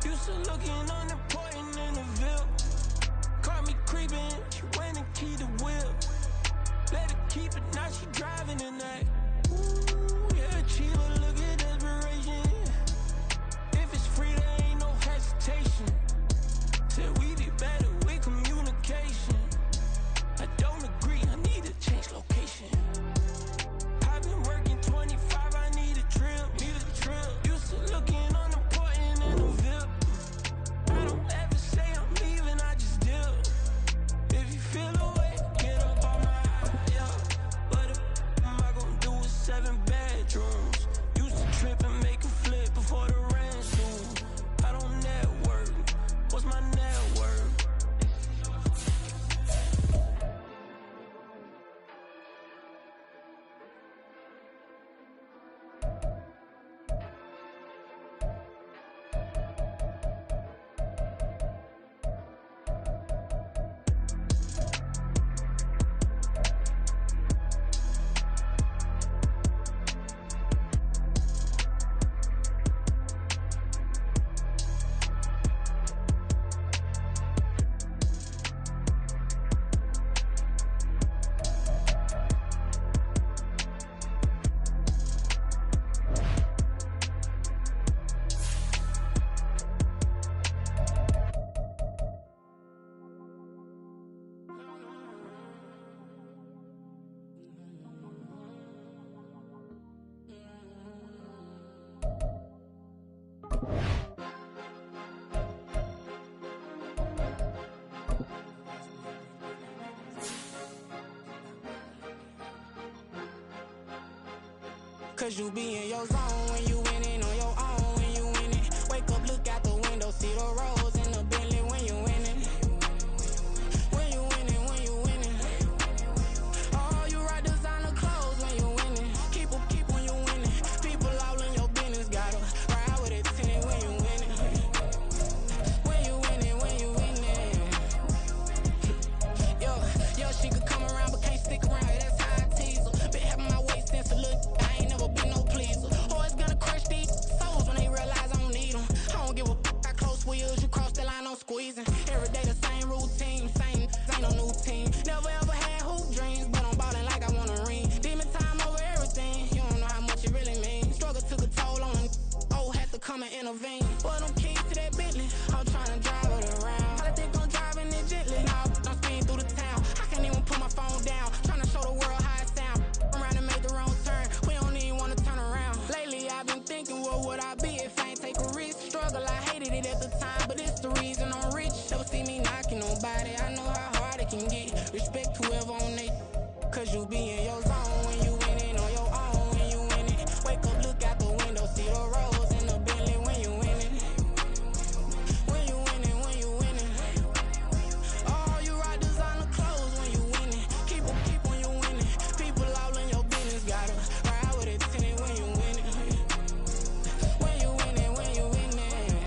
Used to looking unimportant in the Ville. Caught me creeping, she went and keyed the wheel. Let her keep it, now she driving tonight. Ooh, yeah, achiever, look at desperation. If it's free, there ain't no hesitation. Said we be better with communication. I don't agree, I need to change location. I've been working 25, I need a drill, Used to looking unimportant in the Ville. I don't ever say I'm leaving, I just deal. If you feel away, get up on my eye, yeah. What am I gonna do with 7 bedrooms? Used to trip and make a flip before the rent soon. I don't network, what's my net worth? Cause you be in your zone when you winning on your own when you winning. Wake up, look out the window, see the rose in the Bentley when you winning. When you winning, when you winning. Oh, you ride designer clothes when you winning. Keep when you winning. People all in your business, gotta ride with it tinted when you winning. When you winning, when you winning. Yo, she could come around but can't stick around. That's how I tease her. Been having my waist since a little. I ain't never been no pleaser. Always gonna crush these souls when they realize I don't need them. I don't give a f***, I close wheels, you cross the line, I'm squeezing. Every day the same routine, same, ain't no new team. Never ever had hoop dreams, but I'm ballin' like I want a ring. Demon time over everything, you don't know how much it really means. Struggle took a toll on them, had to come and intervene. But them keys to that Bentley, I'm tryna drive it around. I think I'm driving it gently, now I'm speeding through the town. I can't even put my phone down, tryna show the world how it sound. Around and make the wrong turn, we don't even wanna turn around. Lately I've been thinking, what would I be if I ain't take a risk? Struggle, I hated it at the time, but it's the reason I'm rich. Never see me knocking nobody, I know how hard it can get. Respect whoever on they, cause you be in your zone when you winning on your own when you winning. Wake up, look out the window, see the rose in the Bentley when you winning. When you winning, when you winning. Oh, you ride designer clothes when you winning. Keep when you winning. People all in your business, gotta ride with it tinted when you winning. When you winning, when you winning.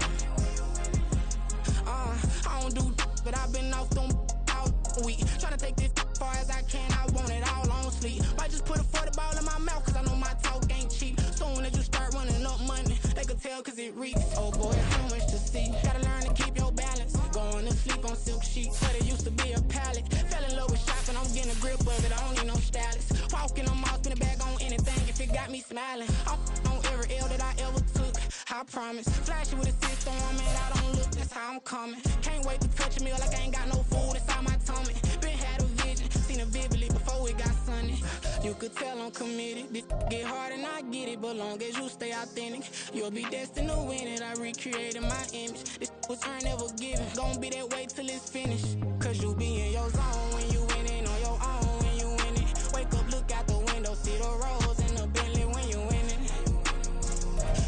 I don't do but I've been off them all week. Tryna take this far as I can, I want it all on sleep. Might just put a 40 ball in my mouth, cause I know my talk ain't cheap. Soon as you start running up money, they could tell cause it reeks. Oh boy, it's so much to see. Gotta learn to keep your balance. Going to sleep on silk sheets, but it used to be a pallet. Fell in love with shopping, I'm getting a grip of it, I don't need no stylist. Walking them off, spin a bag on anything if it got me smiling. I'm on every L that I ever took, I promise. Flashy with a system on me, I don't look, that's how I'm coming. Can't wait to touch a meal like I ain't got no food inside my tummy. Been had a vision, seen it vividly before it got sunny. You could tell I'm committed, this get hard and I get it, but long as you stay authentic, you'll be destined to win it. I recreated my image, this was earned, never given. Gon' be that way till it's finished, cause you be in your zone when you winning on your own when you winning. Wake up, look out the window, see the rose in the Bentley when you winning.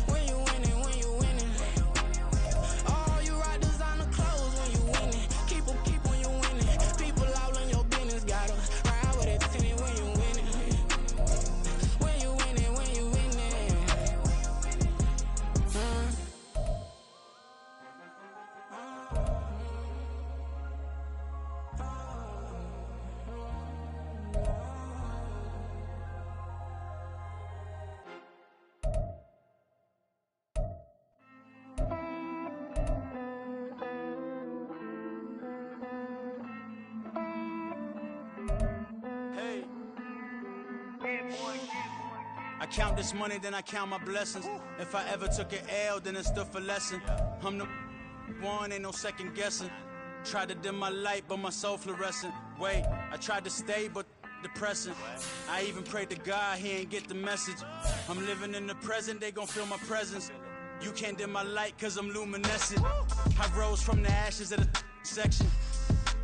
When you winning, when you winning. Oh, you ride designer clothes when you winning. Keep when you winning. People all in your business, gotta ride with it tinted when you winning. When you winning, when you winning. count this money, then I count my blessings. If I ever took an L, then it stood for lesson. I'm the one, ain't no second guessing. Tried to dim my light, but my soul fluorescent. Wait, I tried to stay, but depressing. I even prayed to God, he ain't get the message. I'm living in the present, they gon' feel my presence. You can't dim my light, cause I'm luminescent. I rose from the ashes of the section.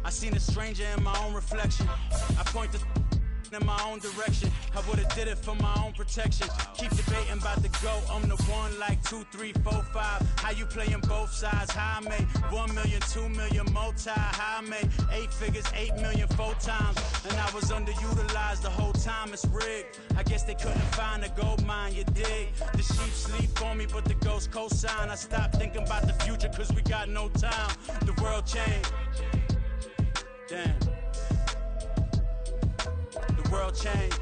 I seen a stranger in my own reflection. I point the in my own direction. I would've did it for my own protection. Keep debating about the go. I'm the one like 2, 3, 4, 5. How you playing both sides? How I made 1 million, 2 million, multi. How I made 8 figures, 8 million 4 times. And I was underutilized the whole time. It's rigged. I guess they couldn't find a gold mine. You dig? The sheep sleep on me, but the ghost cosign. I stopped thinking about the future, cause we got no time. The world changed. Damn. The world changed.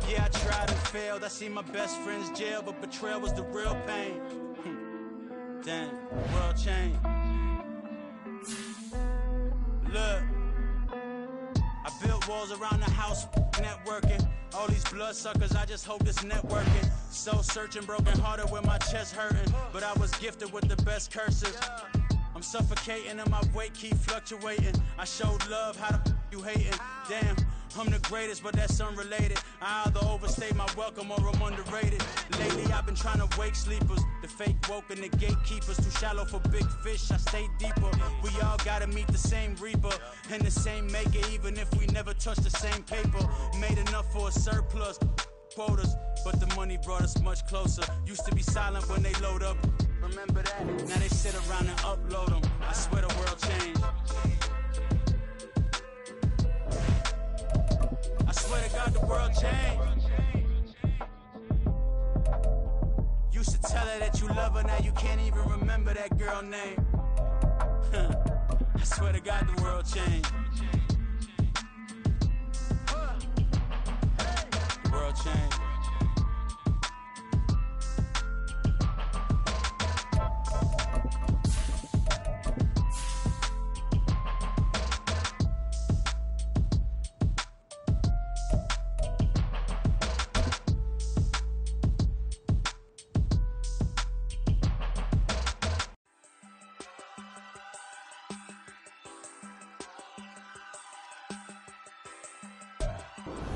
Yeah, I tried and failed. I see my best friends jail, but betrayal was the real pain. Damn, the world changed. Look, I built walls around the house, networking. All these bloodsuckers, I just hope this networking. Soul searching, broken hearted with my chest hurting. But I was gifted with the best curses. I'm suffocating and my weight keep fluctuating. I showed love, how the you hating? Damn, I'm the greatest, but that's unrelated. I either overstay my welcome or I'm underrated. Lately I've been trying to wake sleepers. The fake woke and the gatekeepers. Too shallow for big fish, I stay deeper. We all gotta meet the same reaper and the same maker, even if we never touch the same paper. Made enough for a surplus quotas, but the money brought us much closer. Used to be silent when they load up. Remember that? Now they sit around and upload them. I swear the world changed. I swear to God the world changed. Used to tell her that you love her, now you can't even remember that girl name. I swear to God the world changed. The world changed.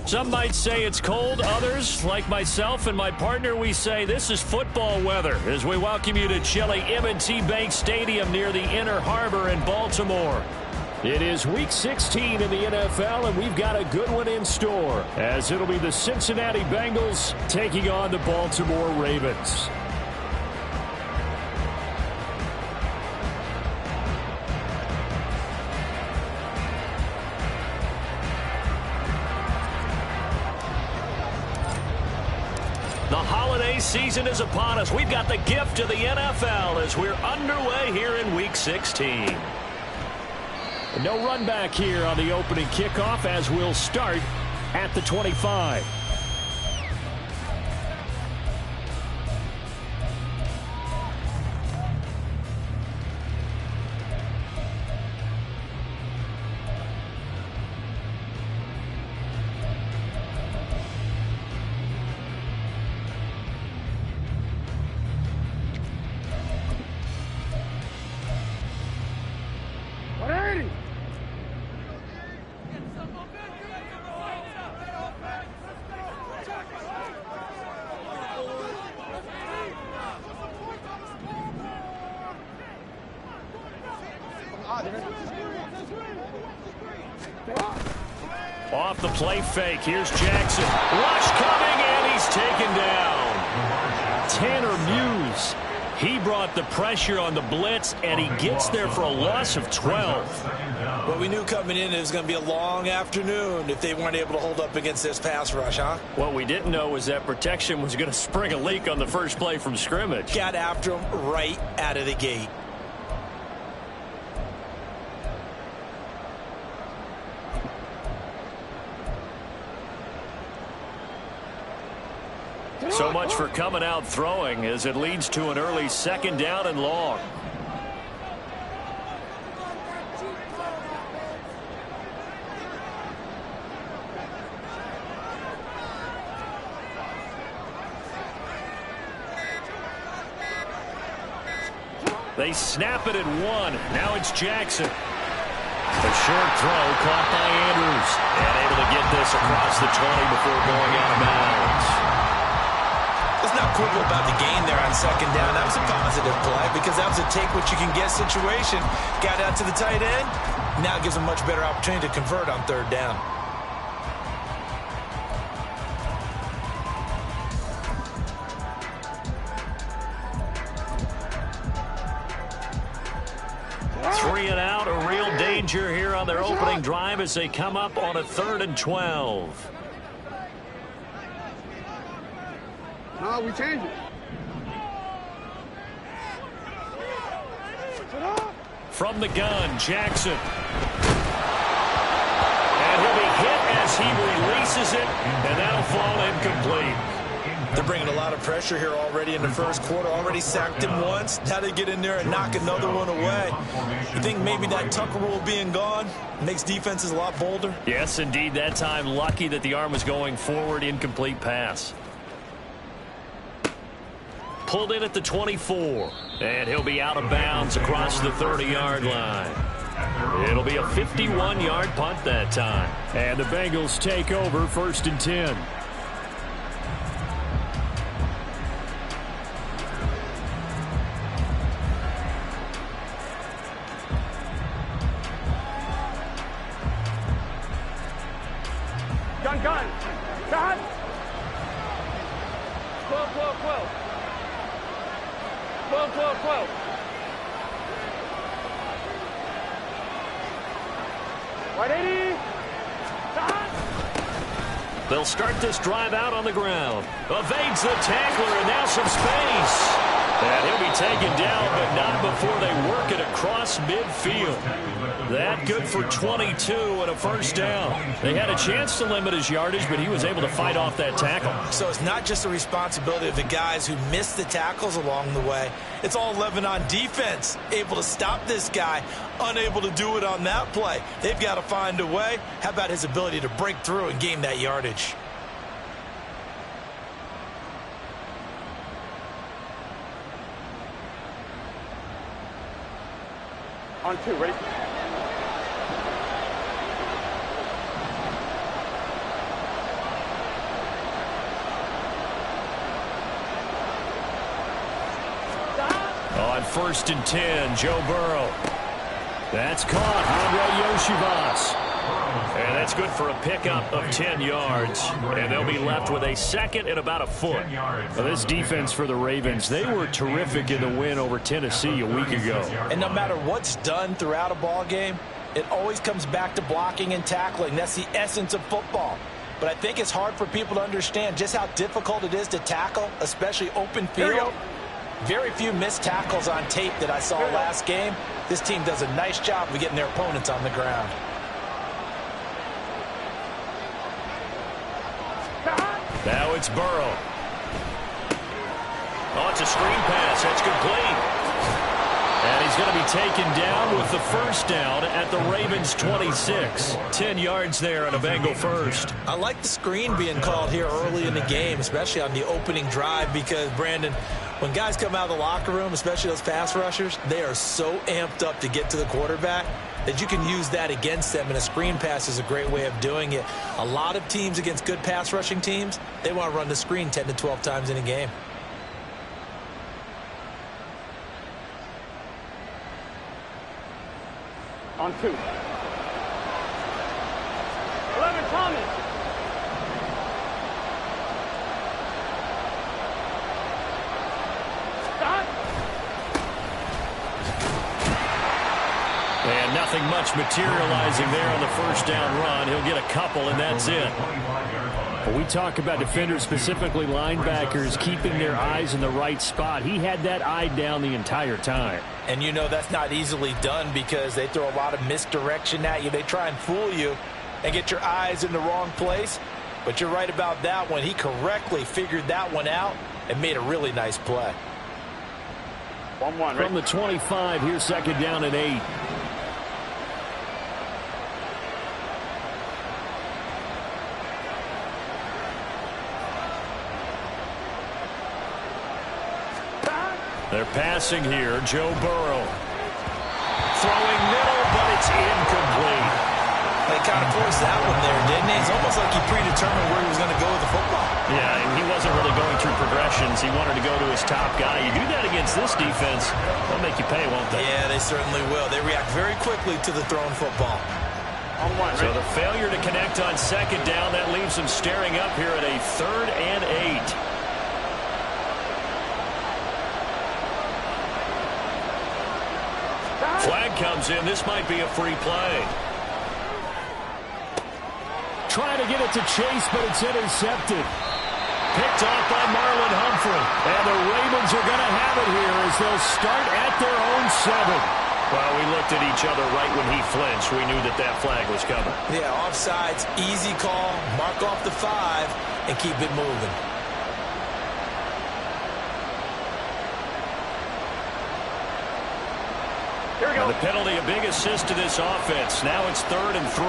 Some might say it's cold. Others, like myself and my partner, we say this is football weather as we welcome you to chilly M&T Bank Stadium near the Inner Harbor in Baltimore. It is Week 16 in the NFL, and we've got a good one in store as it'll be the Cincinnati Bengals taking on the Baltimore Ravens. Season is upon us. We've got the gift of the NFL as we're underway here in Week 16. And no run back here on the opening kickoff as we'll start at the 25. Off the play fake. Here's Jackson. Rush coming, and he's taken down. Tanner Muse. He brought the pressure on the blitz, and he gets there for a loss of 12. Well, we knew coming in it was going to be a long afternoon if they weren't able to hold up against this pass rush, huh? What we didn't know was that protection was going to spring a leak on the first play from scrimmage. Got after him right out of the gate. So much for coming out throwing as it leads to an early second down and long. They snap it at 1. Now it's Jackson. A short throw caught by Andrews. And able to get this across the 20 before going out of bounds. Let's not quibble about the gain there on second down. That was a positive play because that was a take-what-you-can-get situation. Got out to the tight end. Now it gives a much better opportunity to convert on third down. Three and out, a real danger here on their opening drive as they come up on a 3rd and 12. No, we change it. From the gun, Jackson. And he'll be hit as he releases it, and that'll fall incomplete. They're bringing a lot of pressure here already in the first quarter. Already sacked him once. Now they get in there and knock another one away. You think maybe that Tucker rule being gone makes defenses a lot bolder? Yes, indeed. That time, lucky that the arm was going forward. Incomplete pass. Pulled in at the 24. And he'll be out of bounds across the 30-yard line. It'll be a 51-yard punt that time. And the Bengals take over 1st and 10. Gun. 12. Right 80. They'll start this drive out on the ground. Evades the tackler, and now some space. And he'll be taken down, but not before they work it across midfield. That good for 22 and a first down. They had a chance to limit his yardage, but he was able to fight off that tackle. So it's not just the responsibility of the guys who missed the tackles along the way. It's all 11 on defense. Able to stop this guy, unable to do it on that play. They've got to find a way. How about his ability to break through and gain that yardage? On 2, ready? On 1st and 10, Joe Burrow. That's caught. Andre Yoshivas. And that's good for a pickup of 10 yards. And they'll be left with a second and about a foot. Well, this defense for the Ravens, they were terrific in the win over Tennessee a week ago. And no matter what's done throughout a ball game, it always comes back to blocking and tackling. That's the essence of football. But I think it's hard for people to understand just how difficult it is to tackle, especially open field. Very few missed tackles on tape that I saw last game. This team does a nice job of getting their opponents on the ground. Now it's Burrow. Oh, it's a screen pass. That's complete. And he's going to be taken down with the first down at the Ravens 26. 10 yards there on a Bengal first. I like the screen being called here early in the game, especially on the opening drive, because, Brandon, when guys come out of the locker room, especially those pass rushers, they are so amped up to get to the quarterback that you can use that against them, and a screen pass is a great way of doing it. A lot of teams against good pass rushing teams, they want to run the screen 10 to 12 times in a game. On 2. 11, Thomas. And nothing much materializing there on the first down run. He'll get a couple, and that's it. Well, we talk about defenders, specifically linebackers, keeping their eyes in the right spot. He had that eye down the entire time. And you know that's not easily done because they throw a lot of misdirection at you. They try and fool you and get your eyes in the wrong place. But you're right about that one. He correctly figured that one out and made a really nice play. 1-1, From the 25, here's second down and 8. They're passing here. Joe Burrow. Throwing middle, but it's incomplete. They kind of forced that one there, didn't he? It's almost like he predetermined where he was going to go with the football. Yeah, and he wasn't really going through progressions. He wanted to go to his top guy. You do that against this defense, they'll make you pay, won't they? Yeah, they certainly will. They react very quickly to the thrown football. So the failure to connect on second down, that leaves them staring up here at a 3rd and 8. Flag comes in. This might be a free play. Trying to get it to Chase, but it's intercepted. Picked off by Marlon Humphrey. And the Ravens are going to have it here as they'll start at their own 7. Well, we looked at each other right when he flinched. We knew that that flag was coming. Yeah, offsides, easy call. Mark off the 5 and keep it moving. Here we go. The penalty, a big assist to this offense. Now it's 3rd and 3.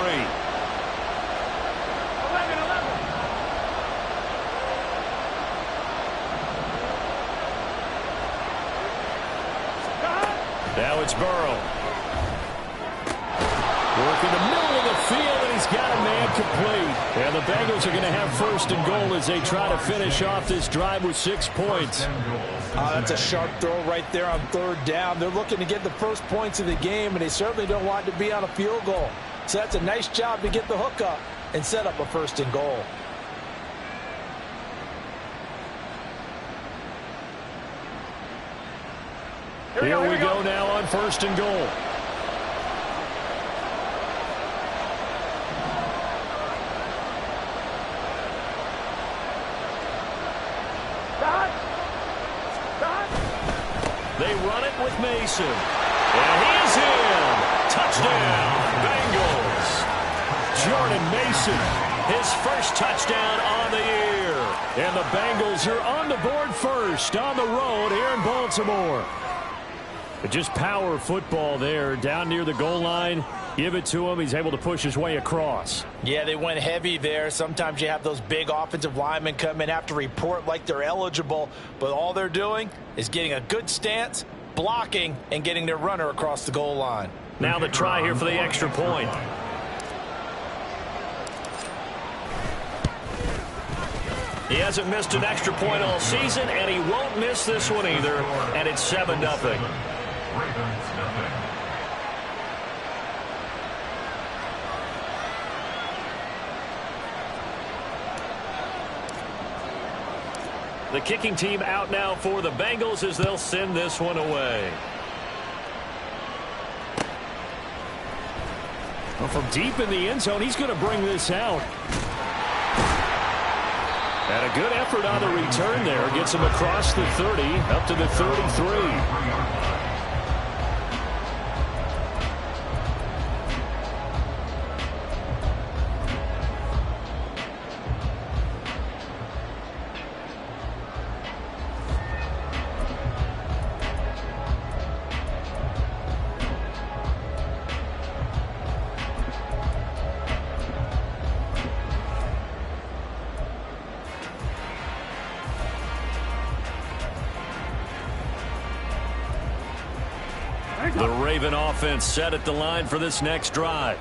11. Now it's Burrow. Working the middle of the field, and he's got a man complete. And the Bengals are going to have 1st and goal as they try to finish off this drive with 6 points. That's a sharp throw right there on 3rd down. They're looking to get the first points of the game, and they certainly don't want to be on a field goal. So that's a nice job to get the hook up and set up a 1st and goal. Here we go now on 1st and goal. They run it with Mason. And he's in. Touchdown, Bengals. Jordan Mason, his first touchdown on the year. And the Bengals are on the board first on the road here in Baltimore. But just power football there down near the goal line. Give it to him. He's able to push his way across. Yeah, they went heavy there. Sometimes you have those big offensive linemen come in, have to report like they're eligible, but all they're doing is getting a good stance, blocking, and getting their runner across the goal line. Now the try here for the extra point. He hasn't missed an extra point all season, and he won't miss this one either, and it's 7-0. The kicking team out now for the Bengals as they'll send this one away. Well, from deep in the end zone, he's going to bring this out. And a good effort on the return there. Gets him across the 30, up to the 33. The Raven offense set at the line for this next drive.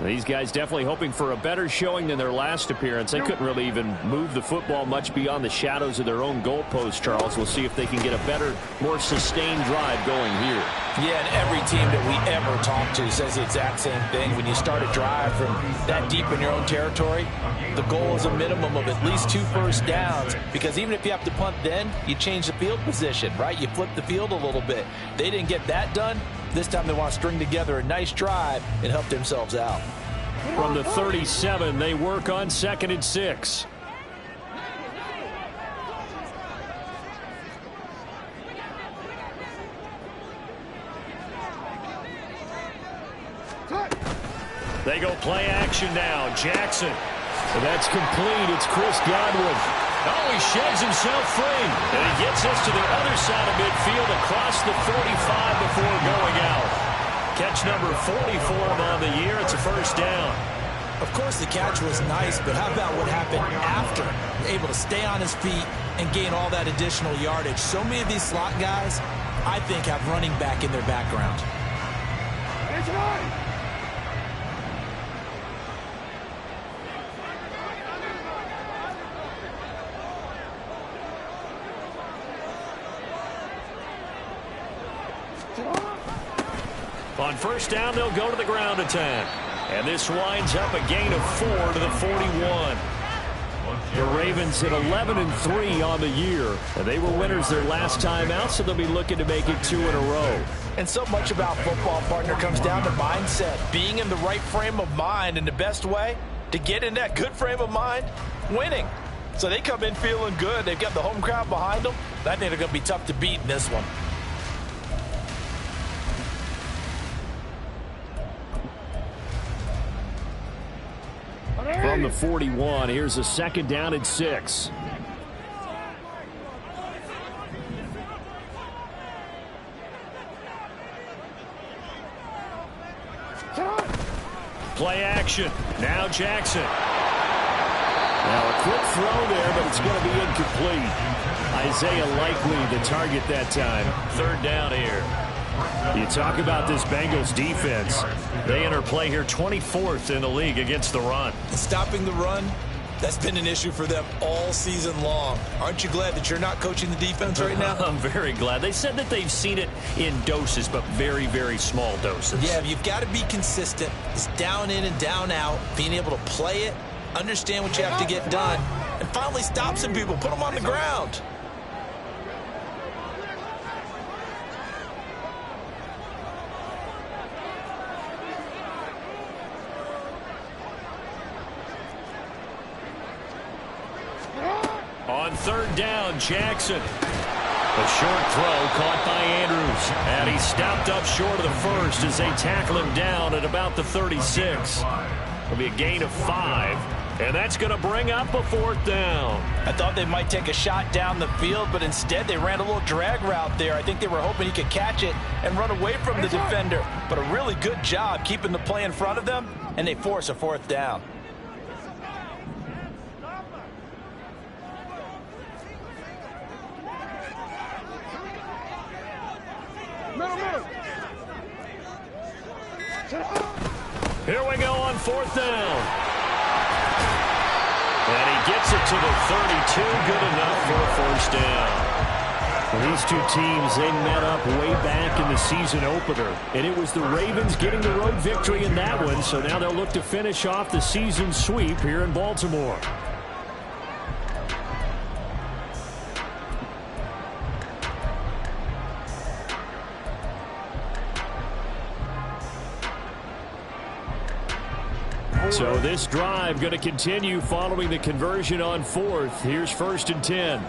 These guys definitely hoping for a better showing than their last appearance. They couldn't really even move the football much beyond the shadows of their own goalpost, Charles. We'll see if they can get a better, more sustained drive going here. Yeah, and every team that we ever talk to says the exact same thing. When you start a drive from that deep in your own territory, the goal is a minimum of at least 2 first downs, because even if you have to punt then, you change the field position, right? You flip the field a little bit. They didn't get that done. This time they want to string together a nice drive and help themselves out. From the 37, they work on 2nd and 6. They go play action now. Jackson. So that's complete. It's Chris Godwin. Oh, he sheds himself free. And he gets us to the other side of midfield across the 45 before going out. Catch number 40 for him on the year. It's a first down. Of course, the catch was nice, but how about what happened after? Able to stay on his feet and gain all that additional yardage. So many of these slot guys, I think, have running back in their background. On first down, they'll go to the ground attack. And this winds up a gain of 4 to the 41. The Ravens at 11-3 on the year. And they were winners their last time out, so they'll be looking to make it 2 in a row. And so much about football, partner, comes down to mindset. Being in the right frame of mind, and the best way to get in that good frame of mind, winning. So they come in feeling good. They've got the home crowd behind them. I think they're going to be tough to beat in this one. From the 41, here's a second down and 6. Play action. Now Jackson. Now a quick throw there, but it's going to be incomplete. Isaiah Likely the target that time. Third down here. You talk about this Bengals defense. They enter play here 24th in the league against the run. Stopping the run, that's been an issue for them all season long. Aren't you glad that you're not coaching the defense right now? I'm very glad. They said that they've seen it in doses, but very, very small doses. Yeah, you've got to be consistent. It's down in and down out, being able to play it, understand what you have to get done, and finally stop some people, put them on the ground. On third down, Jackson. A short throw caught by Andrews. And he stopped up short of the first as they tackle him down at about the 36. It'll be a gain of 5. And that's going to bring up a fourth down. I thought they might take a shot down the field, but instead they ran a little drag route there. I think they were hoping he could catch it and run away from the defender. But a really good job keeping the play in front of them, and they force a fourth down. Here we go on fourth down. And he gets it to the 32. Good enough for a first down. Well, these two teams, they met up way back in the season opener. And it was the Ravens getting the road victory in that one. So now they'll look to finish off the season sweep here in Baltimore. So this drive going to continue following the conversion on fourth. Here's first and 10.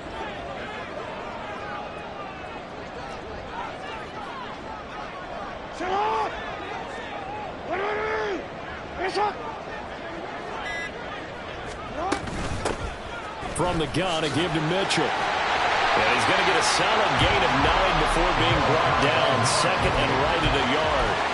From the gun, a give to Mitchell. And he's going to get a solid gain of 9 before being brought down. Second and right at a yard.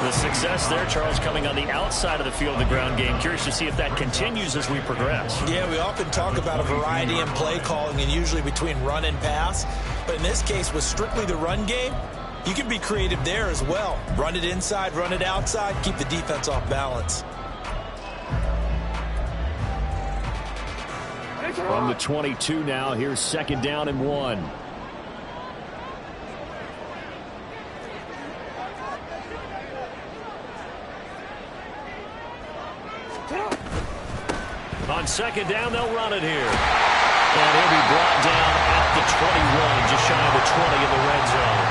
The success there, Charles, coming on the outside of the field of the ground game. Curious to see if that continues as we progress. Yeah, we often talk about a variety in play calling and usually between run and pass. But in this case, with strictly the run game, you can be creative there as well. Run it inside, run it outside, keep the defense off balance. From the 22 now, here's second down and 1. On second down, they'll run it here. And he'll be brought down at the 21, just shy of the 20 in the red zone.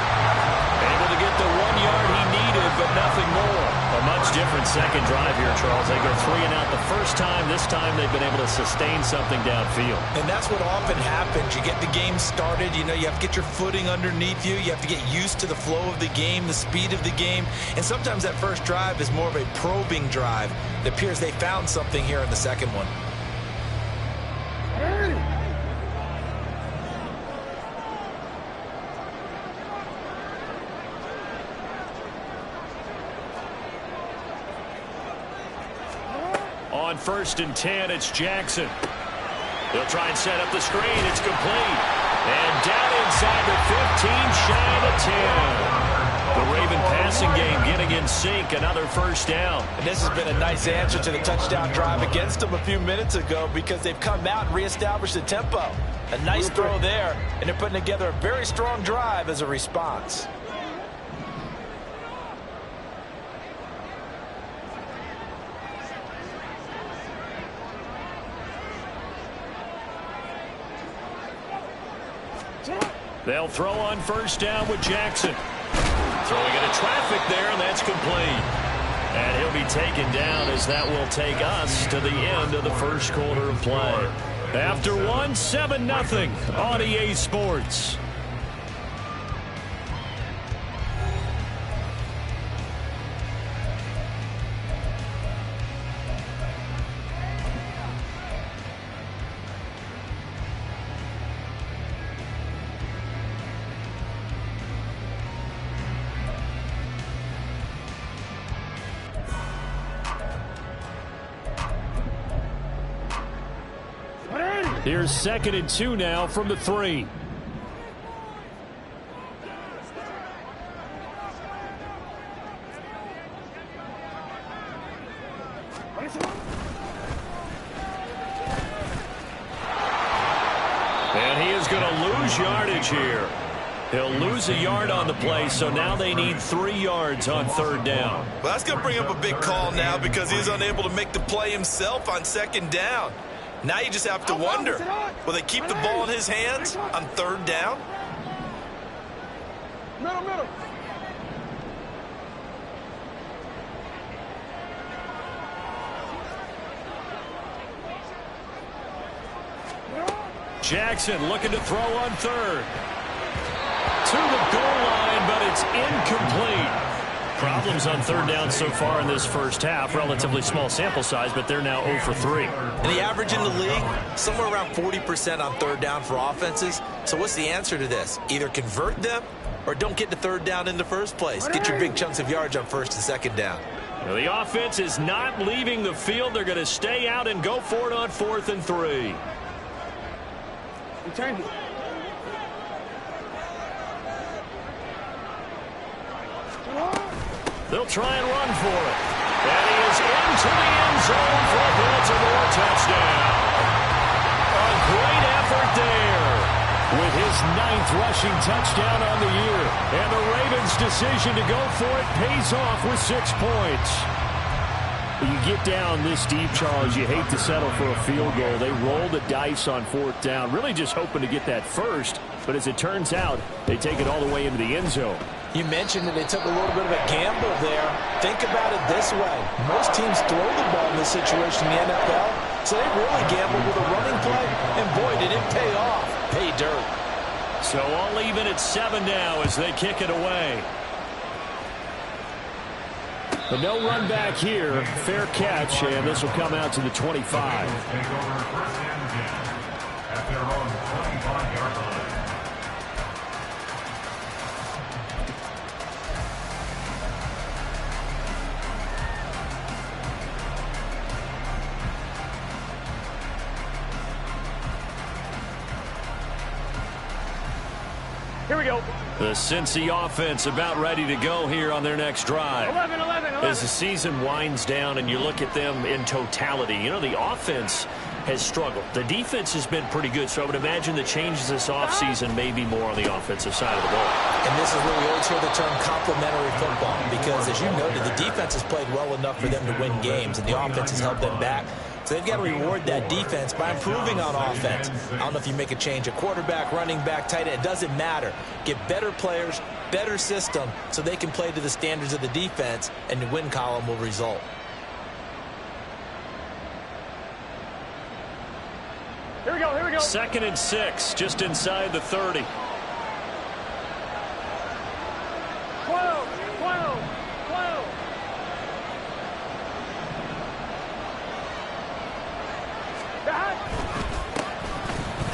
Able to get the 1 yard he needed, but nothing more. A much different second drive here, Charles. They go 3 and out the first time. This time they've been able to sustain something downfield. And that's what often happens. You get the game started. You know, you have to get your footing underneath you. You have to get used to the flow of the game, the speed of the game. And sometimes that first drive is more of a probing drive. It appears they found something here in the second one. on 1st and 10, it's Jackson. They'll try and set up the screen. It's complete. And down inside the 15, shy of 10. The Raven passing game getting in sync. Another first down. And this has been a nice answer to the touchdown drive against them a few minutes ago because they've come out and reestablished the tempo. A nice throw there, and they're putting together a very strong drive as a response. They'll throw on 1st down with Jackson. Throwing into traffic there, and that's complete. And he'll be taken down as that will take us to the end of the first quarter of play. After 1, 7-0 on EA Sports. Here's 2nd and 2 now from the 3. And he is going to lose yardage here. He'll lose a yard on the play, so now they need 3 yards on 3rd down. Well, that's going to bring up a big call now because he's unable to make the play himself on 2nd down. Now you just have to wonder, will they keep the ball in his hands on 3rd down? Middle. Jackson looking to throw on 3rd. To the goal line, but it's incomplete. Problems on 3rd down so far in this first half. Relatively small sample size, but they're now 0 for 3. And the average in the league, somewhere around 40% on 3rd down for offenses. So what's the answer to this? Either convert them or don't get to 3rd down in the first place. Get your big chunks of yards on 1st and 2nd down. Now the offense is not leaving the field. They're going to stay out and go for it on 4th and 3. Return. They'll try and run for it. And he is into the end zone for a Baltimore touchdown. A great effort there with his 9th rushing touchdown on the year. And the Ravens' decision to go for it pays off with 6 points. You get down this deep, Charles, you hate to settle for a field goal. They roll the dice on 4th down, really just hoping to get that first. But as it turns out, they take it all the way into the end zone. You mentioned that they took a little bit of a gamble there. Think about it this way. Most teams throw the ball in this situation in the NFL, so they really gambled with a running play, and boy, did it pay off. Pay dirt. So all even at 7 now as they kick it away. But no run back here. Fair catch, and this will come out to the 25. Here we go. The Cincy offense about ready to go here on their next drive. 11. As the season winds down and you look at them in totality, you know, the offense has struggled. The defense has been pretty good, so I would imagine the changes this offseason may be more on the offensive side of the ball. And this is where we always hear the term complementary football because, as you noted, the defense has played well enough for them to win games, and the offense has held them back. So they've got to reward that defense by improving on offense. I don't know if you make a change at quarterback, running back, tight end. It doesn't matter. Get better players, better system, so they can play to the standards of the defense, and the win column will result. Here we go. 2nd and 6, just inside the 30. 12.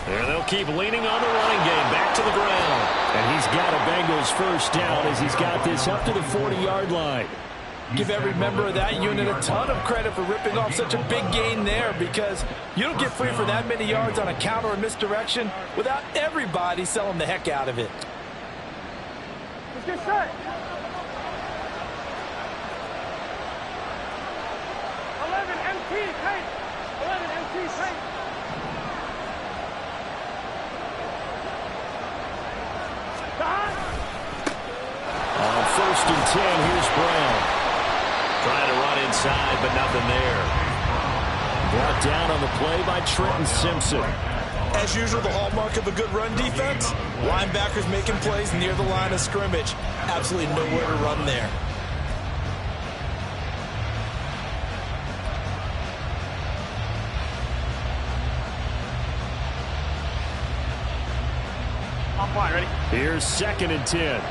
And they'll keep leaning on the running game back to the ground. And he's got a Bengals first down as he's got this up to the 40-yard line. Give every member of that unit a ton of credit for ripping off such a big gain there, because you don't get free for that many yards on a counter or misdirection without everybody selling the heck out of it. Let's get set. 11 MT, paint. 11 MT, paint. On 1st and 10, here's Brown. Trying to run inside, but nothing there. Brought down on the play by Trenton Simpson. As usual, the hallmark of a good run defense, linebackers making plays near the line of scrimmage. Absolutely nowhere to run there. I'm fine, ready? Here's 2nd and 10.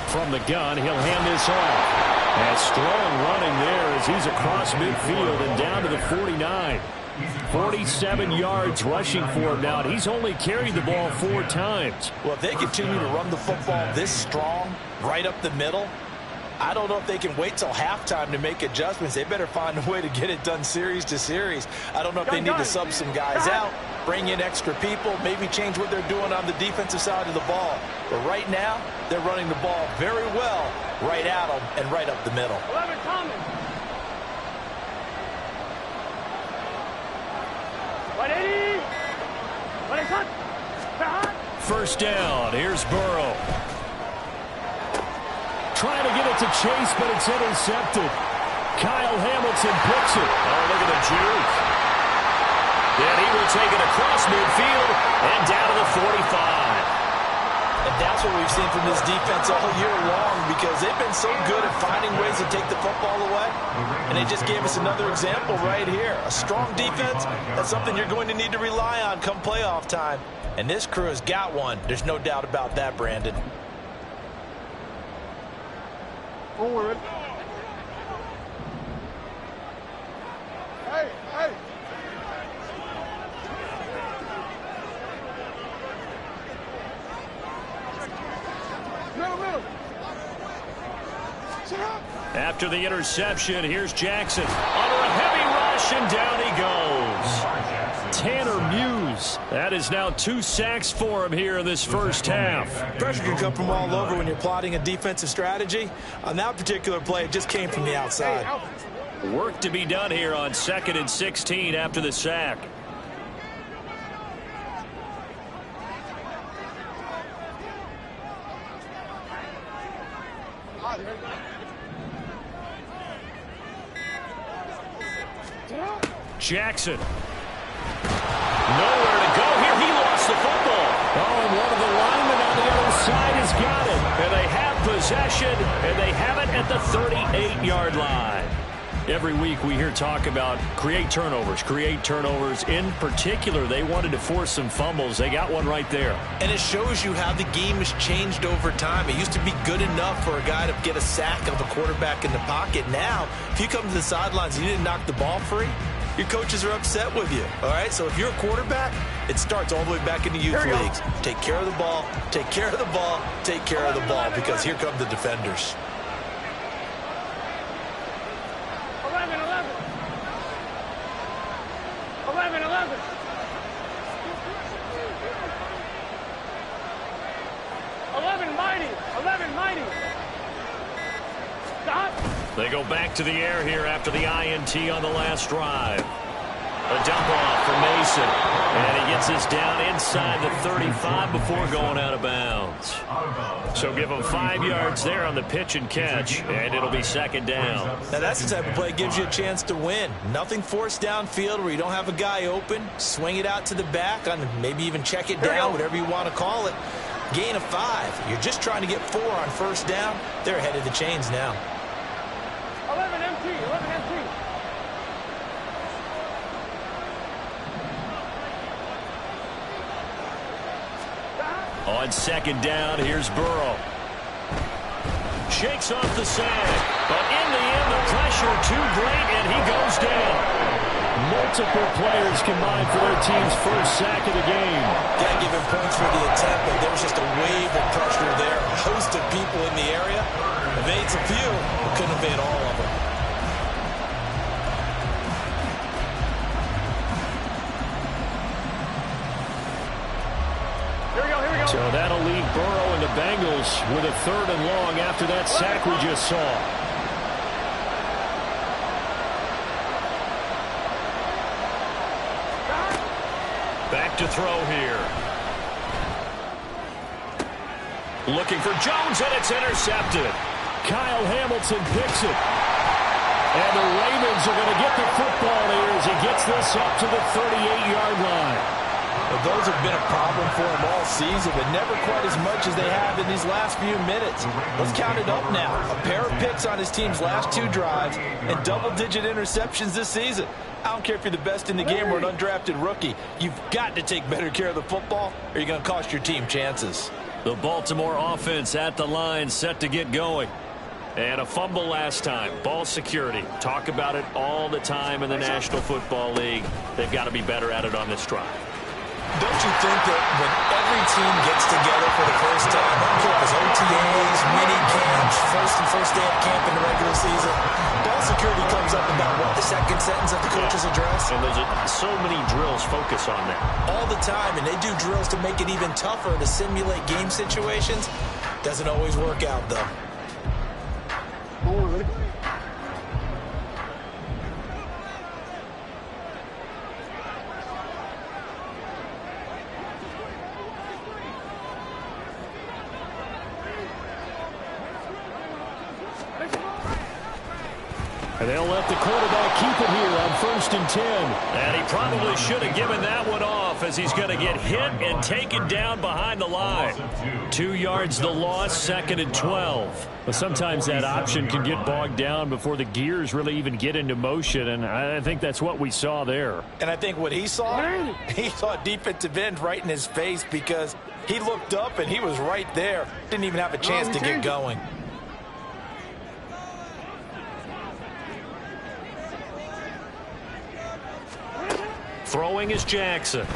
From the gun, he'll hand this off. And strong running there as he's across midfield and down to the 49. 47 yards rushing for him now. He's only carried the ball 4 times. Well, if they continue to run the football this strong, right up the middle, I don't know if they can wait till halftime to make adjustments. They better find a way to get it done series to series. I don't know if they need to sub some guys out, bring in extra people, maybe change what they're doing on the defensive side of the ball. But right now, they're running the ball very well right at them and right up the middle. 11 Thomas. 180. 180. First down. Here's Burrow. Trying to get it to Chase, but it's intercepted. Kyle Hamilton picks it. Oh, look at the juke. And he will take it across midfield and down to the 45. And that's what we've seen from this defense all year long, because they've been so good at finding ways to take the football away. And they just gave us another example right here. A strong defense, that's something you're going to need to rely on come playoff time. And this crew has got one. There's no doubt about that, Brandon. Forward. Hey, hey. Middle. After the interception, here's Jackson. Under a heavy rush, and down he goes. Tanner Muse. That is now 2 sacks for him here in this first half. Pressure can come from all over when you're plotting a defensive strategy. On that particular play, it just came from the outside. Work to be done here on 2nd and 16 after the sack. Jackson. Nowhere to go here. He lost the football. Oh, and one of the linemen on the other side has got it. And they have possession, and they have it at the 38-yard line. Every week we hear talk about create turnovers. In particular, they wanted to force some fumbles. They got one right there. And it shows you how the game has changed over time. It used to be good enough for a guy to get a sack of a quarterback in the pocket. Now, if you come to the sidelines and you didn't knock the ball free, your coaches are upset with you, all right? So if you're a quarterback, it starts all the way back in the youth leagues. Take care of the ball, take care of the ball, take care of the ball, because here come the defenders. 11. 11 mighty. Stop. They go back to the air here after the INT on the last drive. A dump off for Mason. And he gets this down inside the 35 before going out of bounds. So give him 5 yards there on the pitch and catch, and it'll be 2nd down. Now that's the type of play that gives you a chance to win. Nothing forced downfield where you don't have a guy open. Swing it out to the back, on maybe even check it down, whatever you want to call it. Gain of 5. You're just trying to get 4 on first down. They're ahead of the chains now. 11 MT. On 2nd down, here's Burrow. Shakes off the sand, but in the end, the pressure too great, and he goes down. Multiple players combined for their team's first sack of the game. Got to give him points for the attempt, but there was just a wave of pressure there. A host of people in the area. Evades a few, but couldn't evade all of them. So that'll leave Burrow and the Bengals with a 3rd and long after that sack we just saw. Back to throw here. Looking for Jones, and it's intercepted. Kyle Hamilton picks it. And the Ravens are going to get the football here as he gets this up to the 38-yard line. Well, those have been a problem for him all season, but never quite as much as they have in these last few minutes. Let's count it up now. A pair of picks on his team's last 2 drives and double-digit interceptions this season. I don't care if you're the best in the game or an undrafted rookie. You've got to take better care of the football or you're going to cost your team chances. The Baltimore offense at the line, set to get going. And a fumble last time. Ball security. Talk about it all the time in the National Football League. They've got to be better at it on this drive. Don't you think that when every team gets together for the first time, I don't care if it's OTAs, mini camps, first day of camp in the regular season, ball security comes up about what, the second sentence of the coach's address? And there's so many drills focus on that. All the time, and they do drills to make it even tougher to simulate game situations. Doesn't always work out, though. And they'll let the quarterback keep it here on 1st and 10. And he probably should have given that one off as he's going to get hit and taken down behind the line. 2 yards the loss, 2nd and 12. But sometimes that option can get bogged down before the gears really even get into motion, and I think that's what we saw there. And I think what he saw a defensive end right in his face because he looked up and he was right there. Didn't even have a chance to get going. Throwing is Jackson.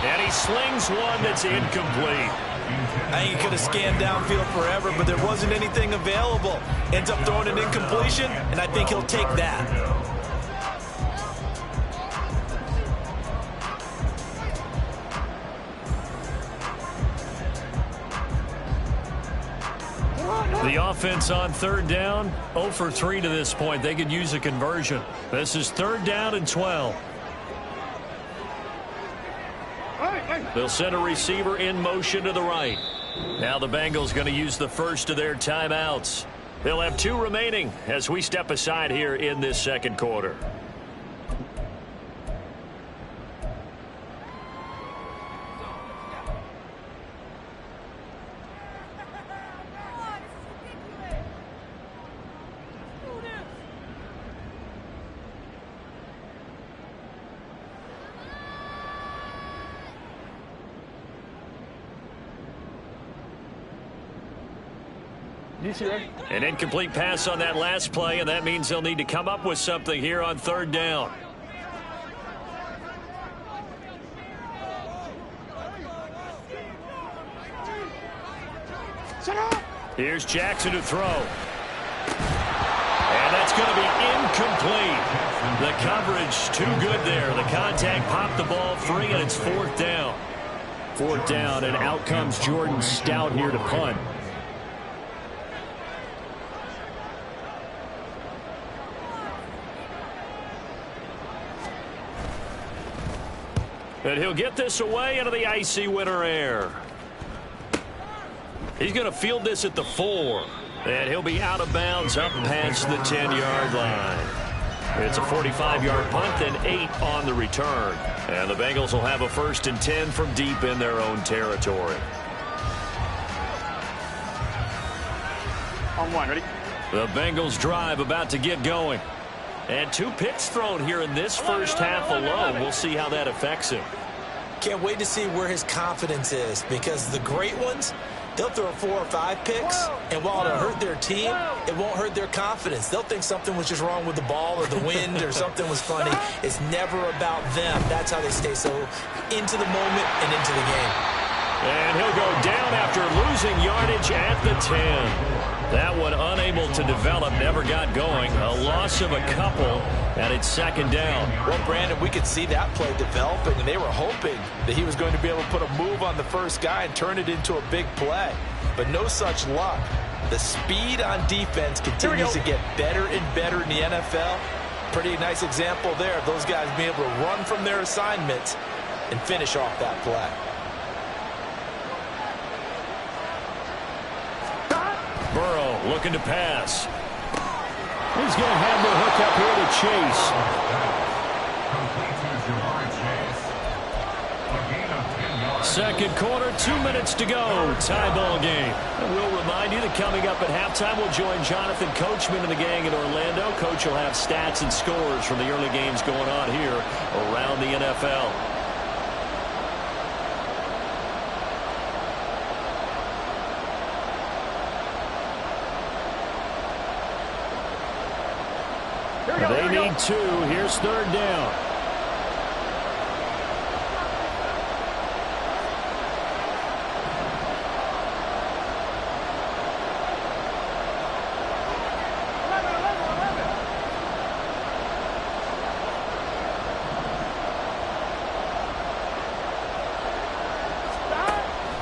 And he slings one that's incomplete. I think he could have scanned downfield forever, but there wasn't anything available. Ends up throwing an incompletion, and I think he'll take that. The offense on 3rd down, 0 for 3 to this point. They could use a conversion. This is 3rd down and 12. They'll send a receiver in motion to the right. Now the Bengals going to use the first of their timeouts. They'll have 2 remaining as we step aside here in this 2nd quarter. An incomplete pass on that last play, and that means they'll need to come up with something here on 3rd down. Here's Jackson to throw. And that's going to be incomplete. The coverage too good there. The contact popped the ball free, and it's 4th down. 4th down, and out comes Jordan Stout here to punt. And he'll get this away into the icy winter air. He's going to field this at the 4. And he'll be out of bounds up past the 10-yard line. It's a 45-yard punt and 8 on the return. And the Bengals will have a 1st and 10 from deep in their own territory. On 1, ready? The Bengals drive about to get going. And 2 picks thrown here in this first half alone. We'll see how that affects him. Can't wait to see where his confidence is because the great ones, They'll throw 4 or 5 picks, and while it'll hurt their team, it won't hurt their confidence. They'll think something was just wrong with the ball or the wind or something was funny. It's never about them. That's how they stay so into the moment and into the game. And he'll go down after losing yardage at the 10. That one unable to develop, never got going. A loss of a couple, and it's second down. Well, Brandon, we could see that play developing, and they were hoping that he was going to be able to put a move on the first guy and turn it into a big play. But no such luck. The speed on defense continues to get better and better in the NFL. Pretty nice example there of those guys being able to run from their assignments and finish off that play. Burrow looking to pass. He's going to have the hook up here to Chase. Second quarter, 2 minutes to go. Tie ball game. And we'll remind you that coming up at halftime, we'll join Jonathan Coachman and the gang in Orlando. Coach will have stats and scores from the early games going on here around the NFL. They need 2. Here's third down.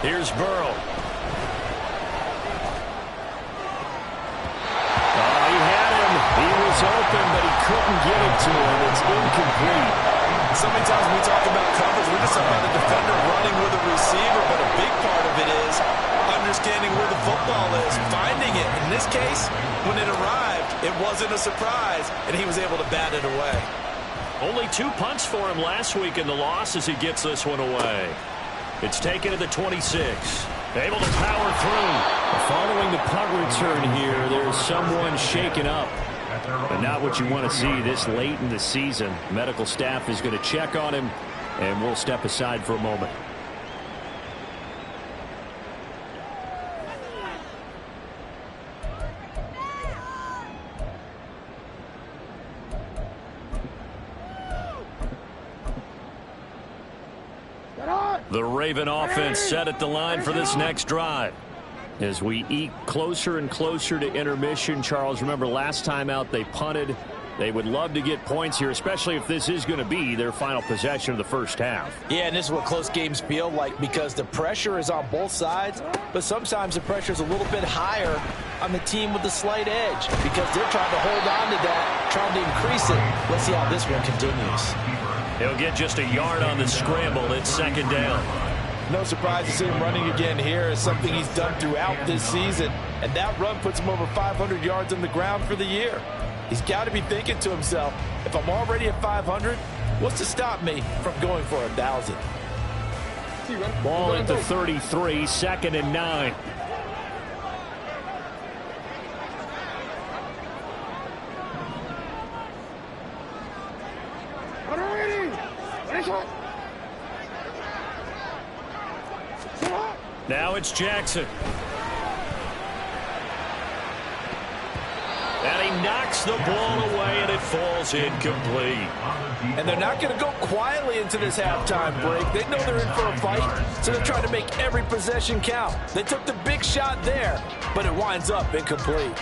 Here's Burrow. Open, but he couldn't get it to him. It's incomplete. So many times when we talk about coverage, we're just talking about the defender running with a receiver, but a big part of it is understanding where the football is, finding it. In this case, when it arrived, it wasn't a surprise, and he was able to bat it away. Only 2 punts for him last week in the loss as he gets this one away. It's taken to the 26. Able to power through. Following the punt return here, there's someone shaken up. But not what you want to see this late in the season. Medical staff is going to check on him, and we'll step aside for a moment. The Raven offense set at the line for this next drive. As we eke closer and closer to intermission, Charles, remember last time out they punted. They would love to get points here, especially if this is going to be their final possession of the first half. Yeah, and this is what close games feel like because the pressure is on both sides, but sometimes the pressure is a little bit higher on the team with the slight edge because they're trying to hold on to that, trying to increase it. Let's see how this one continues. He'll get just a yard on the scramble. It's second down. No surprise to see him running again here. It's something he's done throughout this season. And that run puts him over 500 yards on the ground for the year. He's got to be thinking to himself, if I'm already at 500, what's to stop me from going for 1,000? Ball at the 33, second and 9. Now it's Jackson. And he knocks the ball away, and it falls incomplete. And they're not going to go quietly into this halftime break. They know they're in for a fight, so they're trying to make every possession count. They took the big shot there, but it winds up incomplete.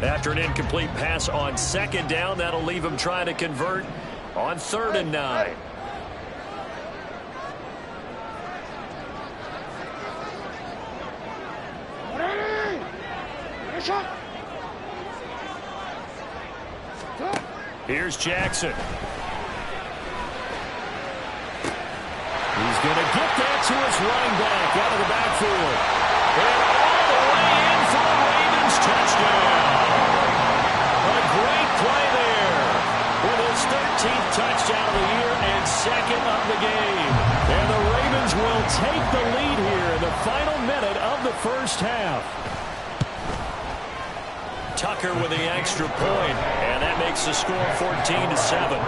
After an incomplete pass on second down, that'll leave him trying to convert on 3rd and 9. Here's Jackson. He's going to get that to his running back out of the backfield. And all the way in for the Ravens touchdown. A great play there with his 13th touchdown of the year and second of the game. And the Ravens will take the lead here in the final minute of the first half. Tucker with the extra point, and that makes the score 14-7.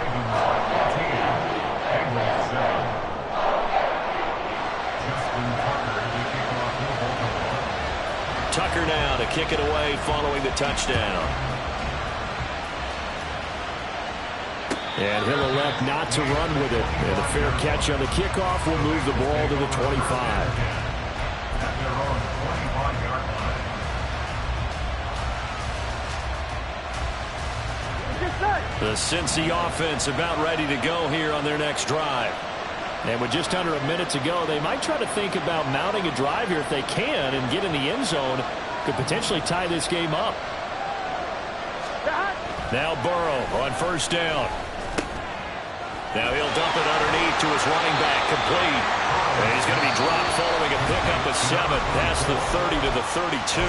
Tucker now to kick it away following the touchdown. And he'll elect not to run with it. And a fair catch on the kickoff will move the ball to the 25. The Cincy offense about ready to go here on their next drive. And with just under a minute to go, they might try to think about mounting a drive here if they can and get in the end zone. Could potentially tie this game up. Now Burrow on first down. Now he'll dump it underneath to his running back, complete. And he's going to be dropped following a pickup of 7 past the 30 to the 32.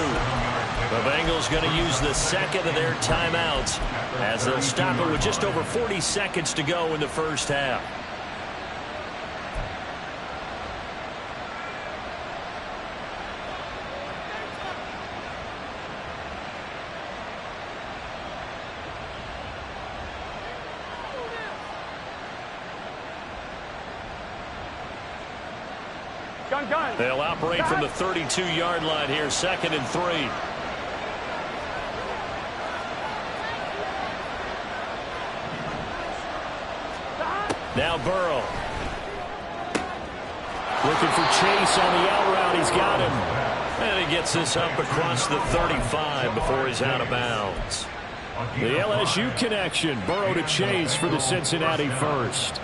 The Bengals going to use the second of their timeouts as they'll stop it with just over 40 seconds to go in the first half. They'll operate from the 32-yard line here, 2nd and 3. Now Burrow. Looking for Chase on the out route. He's got him. And he gets this up across the 35 before he's out of bounds. The LSU connection. Burrow to Chase for the Cincinnati first.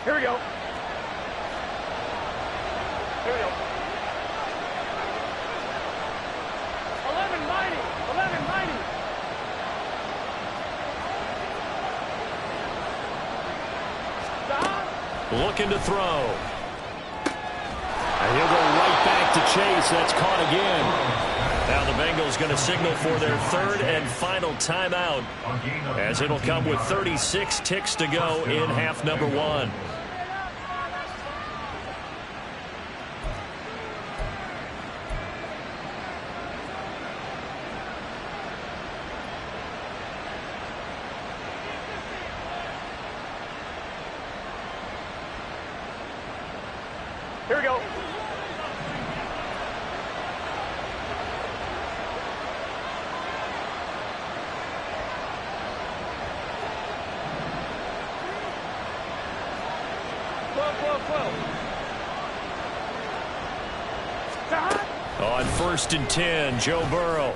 Here we go. Here we go. 11-90. 11-90. Looking to throw. And he'll go right back to Chase. That's caught again. Now the Bengals going to signal for their 3rd and final timeout, as it'll come with 36 ticks to go in half number 1. Here we go. On 1st and 10, Joe Burrow.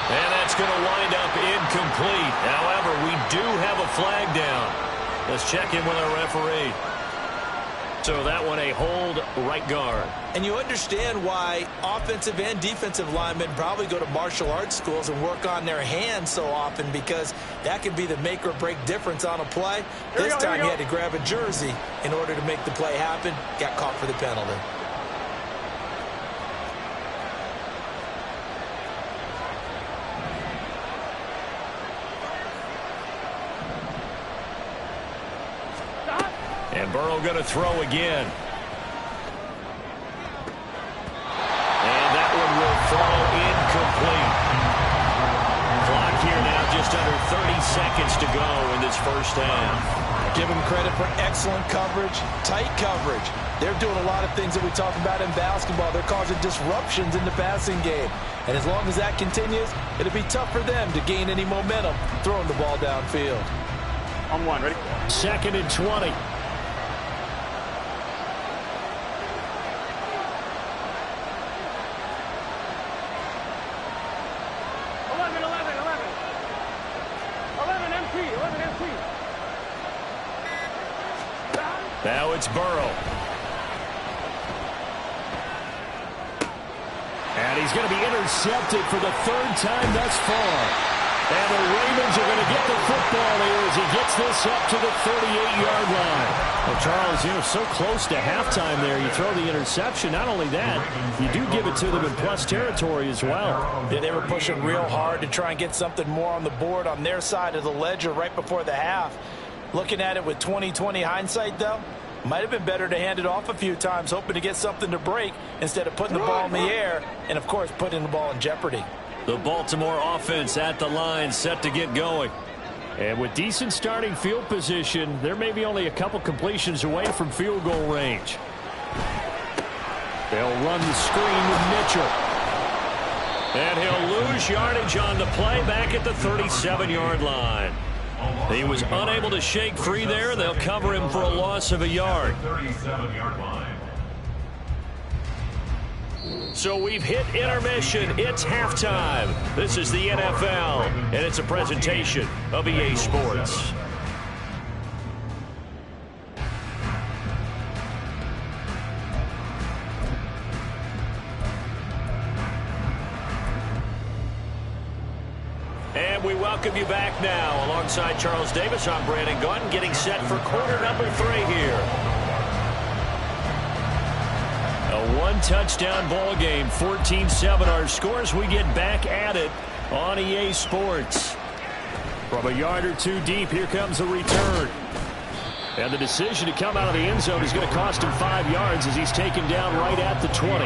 And that's going to wind up incomplete. However, we do have a flag down. Let's check in with our referee. So that one a hold, right guard. And you understand why offensive and defensive linemen probably go to martial arts schools and work on their hands so often, because that can be the make or break difference on a play. This time he had to grab a jersey in order to make the play happen. Got caught for the penalty. And Burrow going to throw again. And that one will fall incomplete. Clock here now, just under 30 seconds to go in this first half. Give them credit for excellent coverage, tight coverage. They're doing a lot of things that we talk about in basketball. They're causing disruptions in the passing game. And as long as that continues, it'll be tough for them to gain any momentum throwing the ball downfield. On 1, ready? 2nd and 20. 11 MT. Now it's Burrow. And he's going to be intercepted for the 3rd time thus far. And the Ravens are going to get the football here as he gets this up to the 38-yard line. Well, Charles, you're so close to halftime there. You throw the interception. Not only that, you do give it to them in plus territory as well. Yeah, they were pushing real hard to try and get something more on the board on their side of the ledger right before the half. Looking at it with 20/20 hindsight, though, might have been better to hand it off a few times, hoping to get something to break instead of putting the ball in the air and, of course, putting the ball in jeopardy. The Baltimore offense at the line, set to get going. And with decent starting field position, they're maybe only a couple completions away from field goal range. They'll run the screen with Mitchell. And he'll lose yardage on the play back at the 37-yard line. He was unable to shake free there. They'll cover him for a loss of a yard. 37-yard line. So we've hit intermission. It's halftime. This is the NFL, and it's a presentation of EA Sports. And we welcome you back now. Alongside Charles Davis, I'm Brandon Gaudin, getting set for quarter number 3 here. A one-touchdown ball game, 14-7 our scores. We get back at it on EA Sports. From a yard or two deep, here comes the return. And the decision to come out of the end zone is going to cost him 5 yards as he's taken down right at the 20.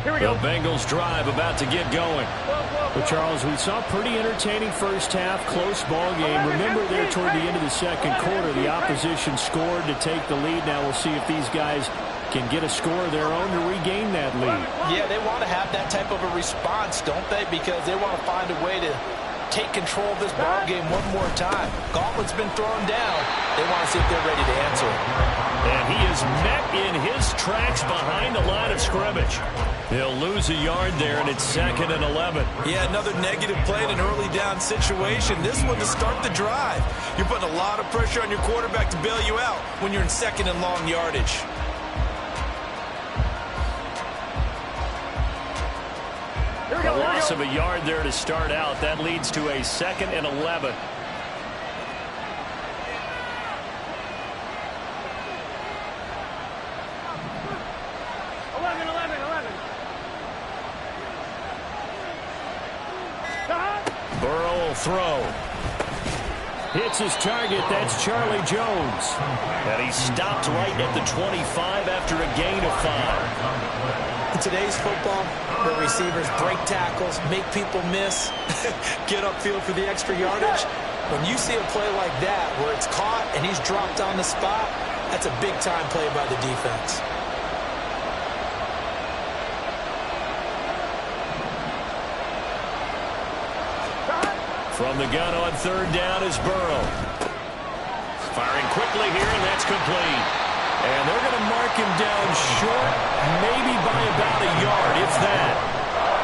The Bengals drive about to get going. But Charles, we saw a pretty entertaining first half, close ball game. Remember there toward the end of the second quarter, the opposition scored to take the lead. Now we'll see if these guys can get a score of their own to regain that lead. Yeah, they want to have that type of a response, don't they? Because they want to find a way to take control of this ball game one more time. Gauntlet's been thrown down. They want to see if they're ready to answer it. And he is met in his tracks behind the line of scrimmage. He'll lose a yard there, and it's 2nd and 11. Yeah, another negative play in an early down situation. This one to start the drive. You're putting a lot of pressure on your quarterback to bail you out when you're in 2nd and long yardage. A loss of a yard there to start out. That leads to a 2nd and 11. Burrow will throw. Hits his target. That's Charlie Jones. And he stopped right at the 25 after a gain of 5. In today's football, where receivers break tackles, make people miss, get upfield for the extra yardage, when you see a play like that where it's caught and he's dropped on the spot, that's a big-time play by the defense. From the gun on 3rd down is Burrow. Firing quickly here, and that's complete. And they're going to mark him down short, maybe by about a yard, if that.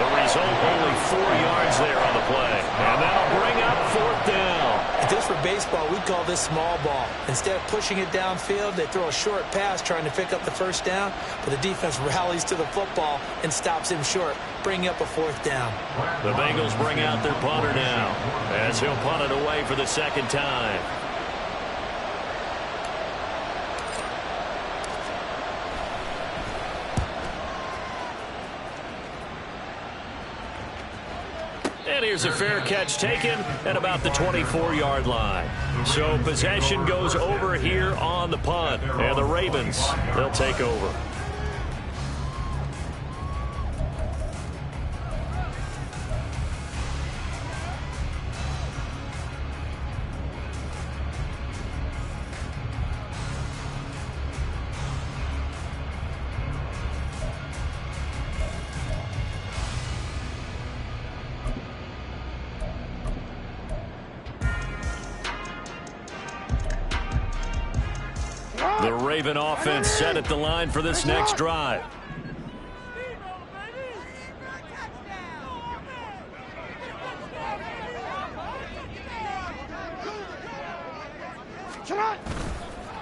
The result, only 4 yards there on the play. And that'll bring up 4th down. If this were baseball, we'd call this small ball. Instead of pushing it downfield, they throw a short pass trying to pick up the 1st down, but the defense rallies to the football and stops him short, bringing up a 4th down. The Bengals bring out their punter now, as he'll punt it away for the 2nd time. And here's a fair catch taken at about the 24-yard line. So possession goes over here on the punt. And the Ravens, they'll take over. The Raven offense set at the line for this next drive.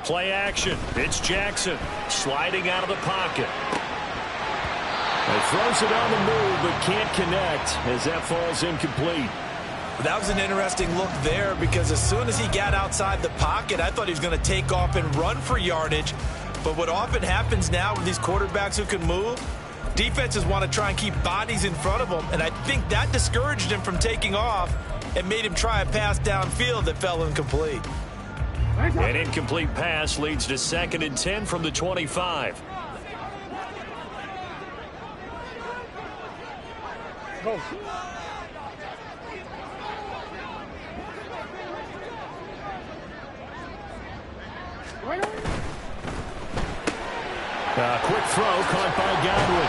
Play action. It's Jackson sliding out of the pocket. And throws it on the move, but can't connect as that falls incomplete. That was an interesting look there because as soon as he got outside the pocket, I thought he was going to take off and run for yardage. But what often happens now with these quarterbacks who can move, defenses want to try and keep bodies in front of them, and I think that discouraged him from taking off and made him try a pass downfield that fell incomplete. An incomplete pass leads to 2nd and 10 from the 25. Go. Quick throw caught by Godwin.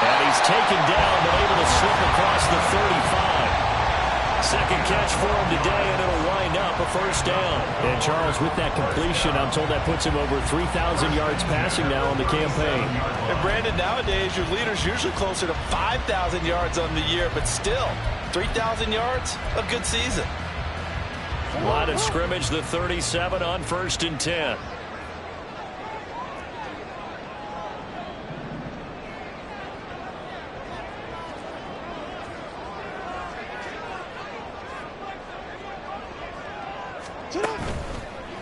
And he's taken down but able to slip across the 35. Second catch for him today, and it'll wind up a first down. And Charles, with that completion, I'm told that puts him over 3,000 yards passing now on the campaign. And Brandon, nowadays your leader's usually closer to 5,000 yards on the year, but still, 3,000 yards, a good season. Line of scrimmage, the 37 on 1st and 10.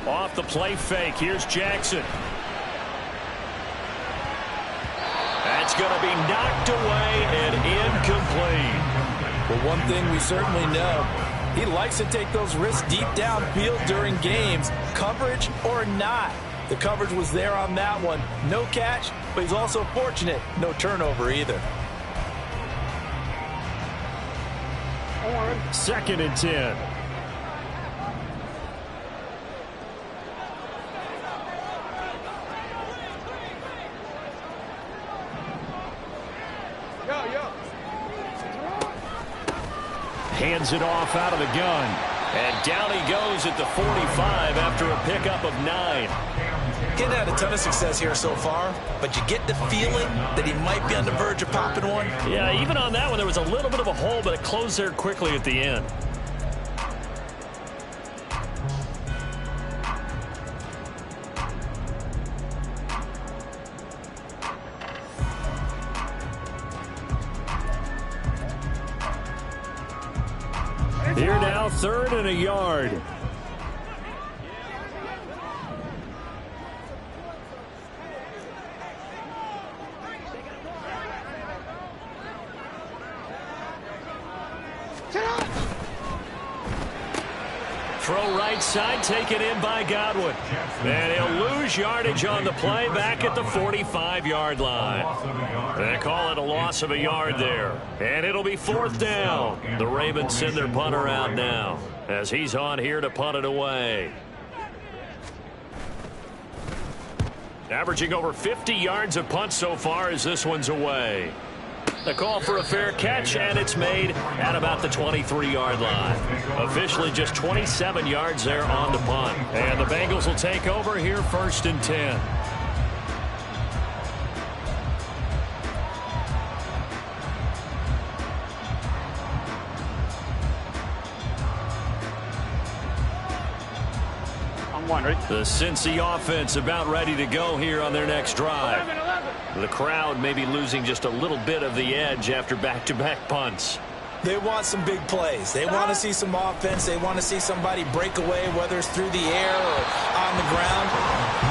Off the play fake. Here's Jackson. That's going to be knocked away and incomplete. But one thing we certainly know, he likes to take those risks deep downfield during games, coverage or not. The coverage was there on that one. No catch, but he's also fortunate. No turnover either. 2nd and 10. Hands it off out of the gun. And down he goes at the 45 after a pickup of 9. He hasn't had a ton of success here so far, but you get the feeling that he might be on the verge of popping one. Yeah, even on that one, there was a little bit of a hole, but it closed there quickly at the end. Here now, 3rd and a yard. Throw right side, taken in by Godwin. And he'll lose yardage on the play back at the 45-yard line. They call it a loss of a yard there. And it'll be 4th down. The Ravens send their punter out now as he's on here to punt it away. Averaging over 50 yards a punt so far as this one's away. The call for a fair catch, and it's made at about the 23-yard line. Officially just 27 yards there on the punt. And the Bengals will take over here 1st and 10. The Cincy offense about ready to go here on their next drive. The crowd may be losing just a little bit of the edge after back-to-back punts. They want some big plays. They want to see some offense. They want to see somebody break away, whether it's through the air or on the ground.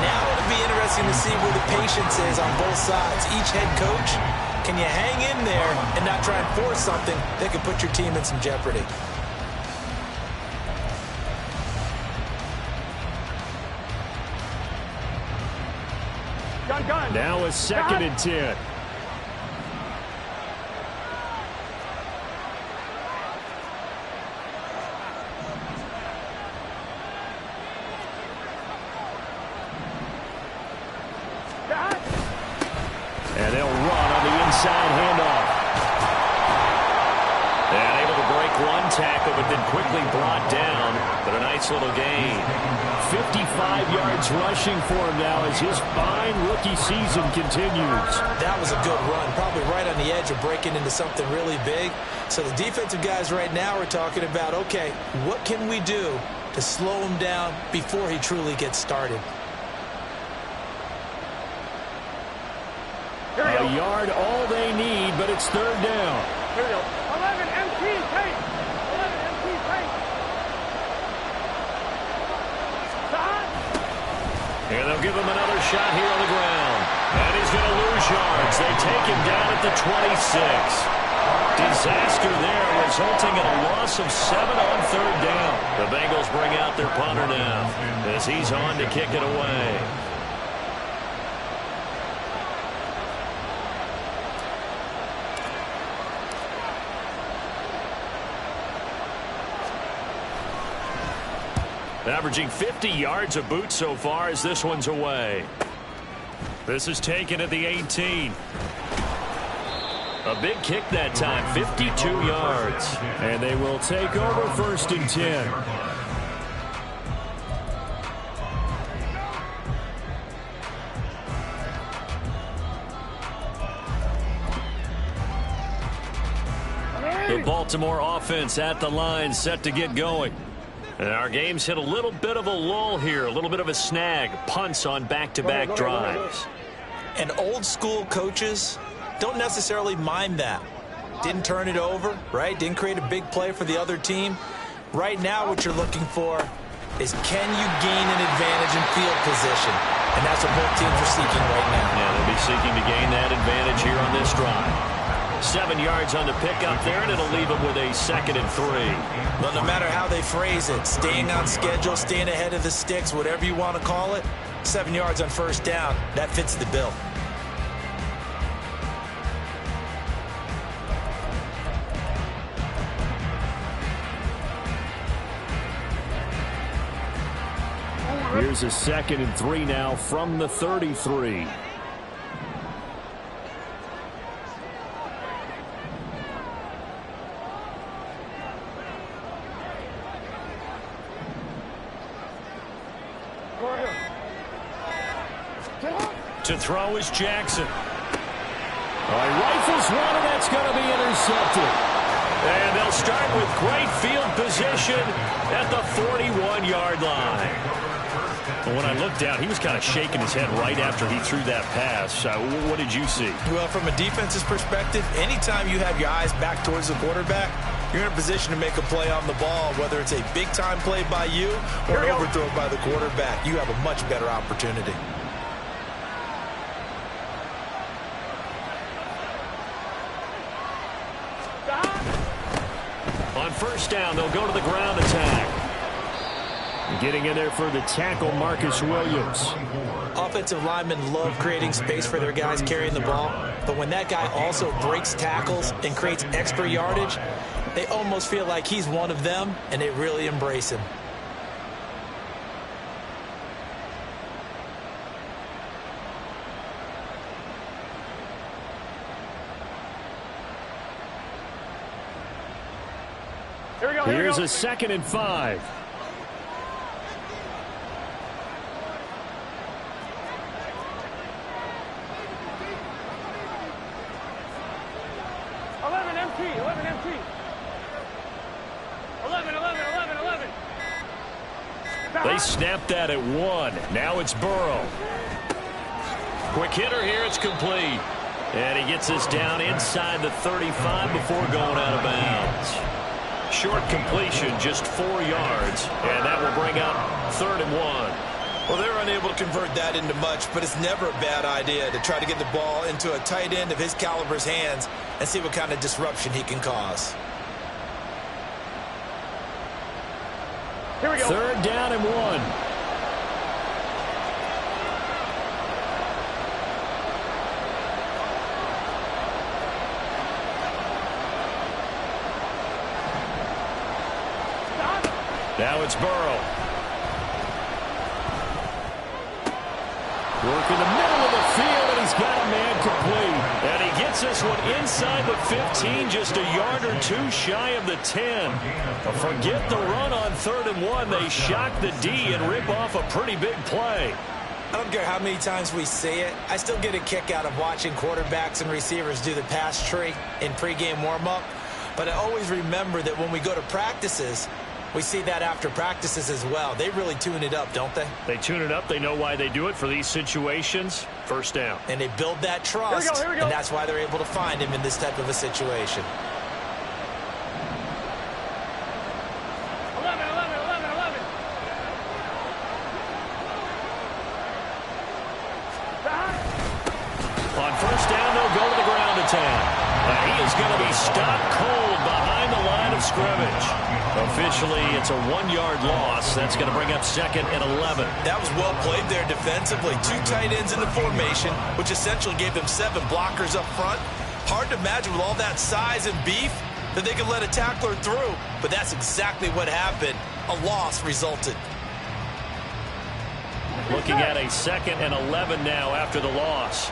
Now it'll be interesting to see where the patience is on both sides. Each head coach, can you hang in there and not try and force something that could put your team in some jeopardy? Now a 2nd and 10. And they'll run on the inside handoff. And able to break one tackle, but then quickly brought down. But a nice little gain. 55 yards rushing for him now as his fine rookie season continues. That was a good run, probably right on the edge of breaking into something really big. So the defensive guys right now are talking about, okay, what can we do to slow him down before he truly gets started. A yard, all they need, but it's third down. Here we go. 11 MT pace. 11 MT pace. Stop. And they'll give him another shot here on the ground. And he's going to lose yards. They take him down at the 26. Disaster there, resulting in a loss of 7 on third down. The Bengals bring out their punter now as he's on to kick it away. Averaging 50 yards a boot so far as this one's away. This is taken at the 18. A big kick that time, 52 yards. And they will take over first and 10. The Baltimore offense at the line, set to get going. And our game's hit a little bit of a lull here, a little bit of a snag. Punts on back-to-back drives. And old school coaches don't necessarily mind that. Didn't turn it over, right? Didn't create a big play for the other team. Right now what you're looking for is, can you gain an advantage in field position? And that's what both teams are seeking right now. Yeah, they'll be seeking to gain that advantage here on this drive. 7 yards on the pickup there, and it'll leave them with a 2nd and 3. Well, no matter how they phrase it, staying on schedule, staying ahead of the sticks, whatever you want to call it, 7 yards on first down, that fits the bill. Here's a 2nd and 3 now from the 33. To throw is Jackson. He rifles one, and that's going to be intercepted. And they'll start with great field position at the 41-yard line. But when I looked down, he was kind of shaking his head right after he threw that pass. What did you see? Well, from a defense's perspective, anytime you have your eyes back towards the quarterback, you're in a position to make a play on the ball, whether it's a big-time play by you or an overthrow by the quarterback. You have a much better opportunity. On first down, they'll go to the ground attack. Getting in there for the tackle, Marcus Williams. Offensive linemen love creating space for their guys carrying the ball, but when that guy also breaks tackles and creates extra yardage, they almost feel like he's one of them, and they really embrace him. Here's a 2nd and 5. They snapped that at 1. Now it's Burrow. Quick hitter here. It's complete. And he gets us down inside the 35 before going out of bounds. Short completion, just 4 yards, and that will bring up 3rd and 1. Well, they're unable to convert that into much, but it's never a bad idea to try to get the ball into a tight end of his caliber's hands and see what kind of disruption he can cause. Here we go. 3rd down and 1. Now it's Burrow. Work in the middle of the field, and he's got a man complete. And he gets this one inside the 15, just a yard or 2 shy of the 10. Forget the run on 3rd and 1. They shock the D and rip off a pretty big play. I don't care how many times we say it, I still get a kick out of watching quarterbacks and receivers do the pass tree in pregame warm-up. But I always remember that when we go to practices, We see that after practices as well. They really tune it up, don't they? They tune it up. They know why they do it for these situations. First down. And they build that trust, Here we go. And that's why they're able to find him in this type of a situation. 11. On first down, they'll go to the ground attack. And he is going to be stopped cold behind the line of scrimmage. Officially, it's a 1-yard loss. That's going to bring up 2nd and 11. That was well played there defensively. 2 tight ends in the formation, which essentially gave them 7 blockers up front. Hard to imagine with all that size and beef that they could let a tackler through. But that's exactly what happened. A loss resulted. Looking at a 2nd and 11 now after the loss.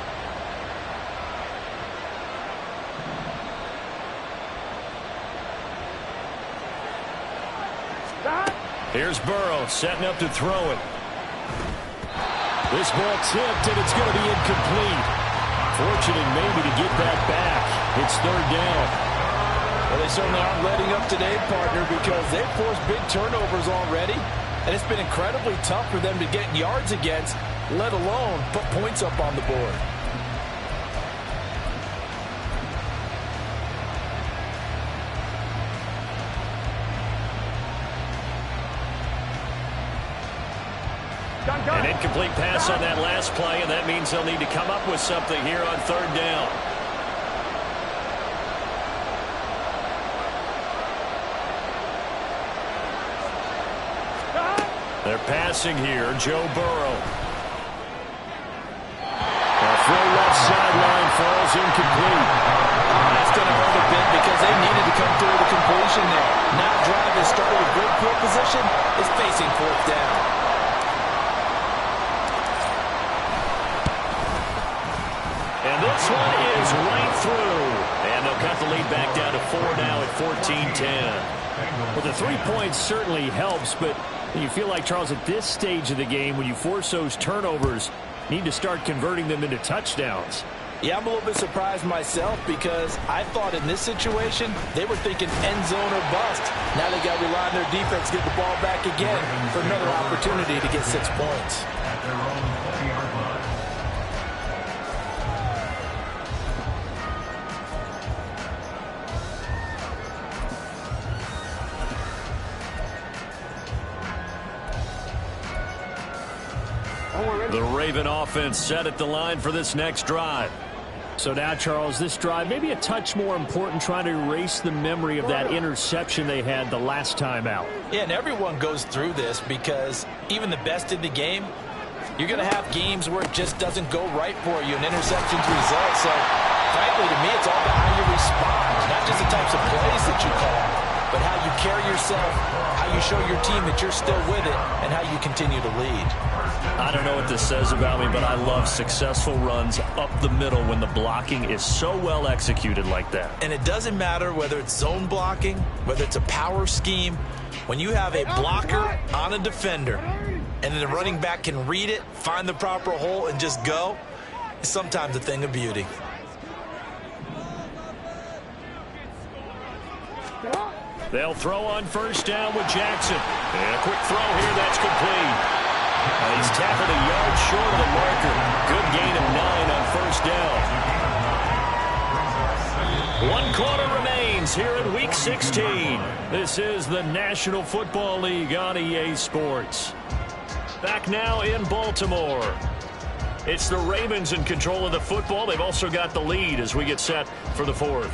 Here's Burrow setting up to throw it. This ball tipped, and it's going to be incomplete. Fortunate maybe to get that back. It's 3rd down. Well, they certainly aren't letting up today, partner, because they've forced big turnovers already, and it's been incredibly tough for them to get yards against, let alone put points up on the board. An incomplete pass on that last play, and that means they'll need to come up with something here on 3rd down. They're passing here, Joe Burrow. A throw left sideline falls incomplete. That's going to hurt a bit because they needed to come through the completion there. Now drive has started with good field position, is facing 4th down. And this one is right through. And they'll cut the lead back down to 4 now at 14-10. Well, the 3 points certainly helps, but you feel like, Charles, at this stage of the game, when you force those turnovers, you need to start converting them into touchdowns. Yeah, I'm a little bit surprised myself because I thought in this situation they were thinking end zone or bust. Now they got to rely on their defense to get the ball back again for another opportunity to get 6 points. The Raven offense set at the line for this next drive. So now, Charles, this drive maybe a touch more important, trying to erase the memory of that interception they had the last time out. Yeah, and everyone goes through this because even the best in the game, you're going to have games where it just doesn't go right for you, and interceptions result. So, frankly, to me, it's all about how you respond, not just the types of plays that you call, but how you carry yourself, how you show your team that you're still with it, and how you continue to lead. I don't know what this says about me, but I love successful runs up the middle when the blocking is so well executed like that. And it doesn't matter whether it's zone blocking, whether it's a power scheme. When you have a blocker on a defender and then the running back can read it, find the proper hole, and just go, it's sometimes a thing of beauty. They'll throw on first down with Jackson. And a quick throw here, that's complete. He's tackled a yard short of the marker. Good gain of 9 on first down. 1 quarter remains here in Week 16. This is the National Football League on EA Sports. Back now in Baltimore. It's the Ravens in control of the football. They've also got the lead as we get set for the 4th.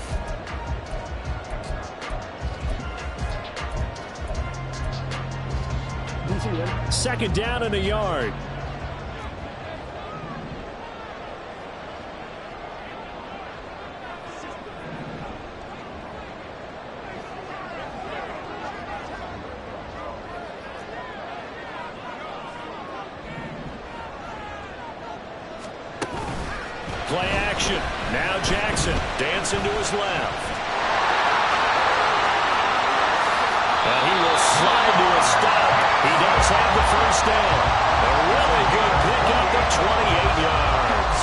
Second down and a yard. Play action. Now Jackson. Dancing to his left. And he will slide to a stop. He does have the first down. A really good pickup of 28 yards.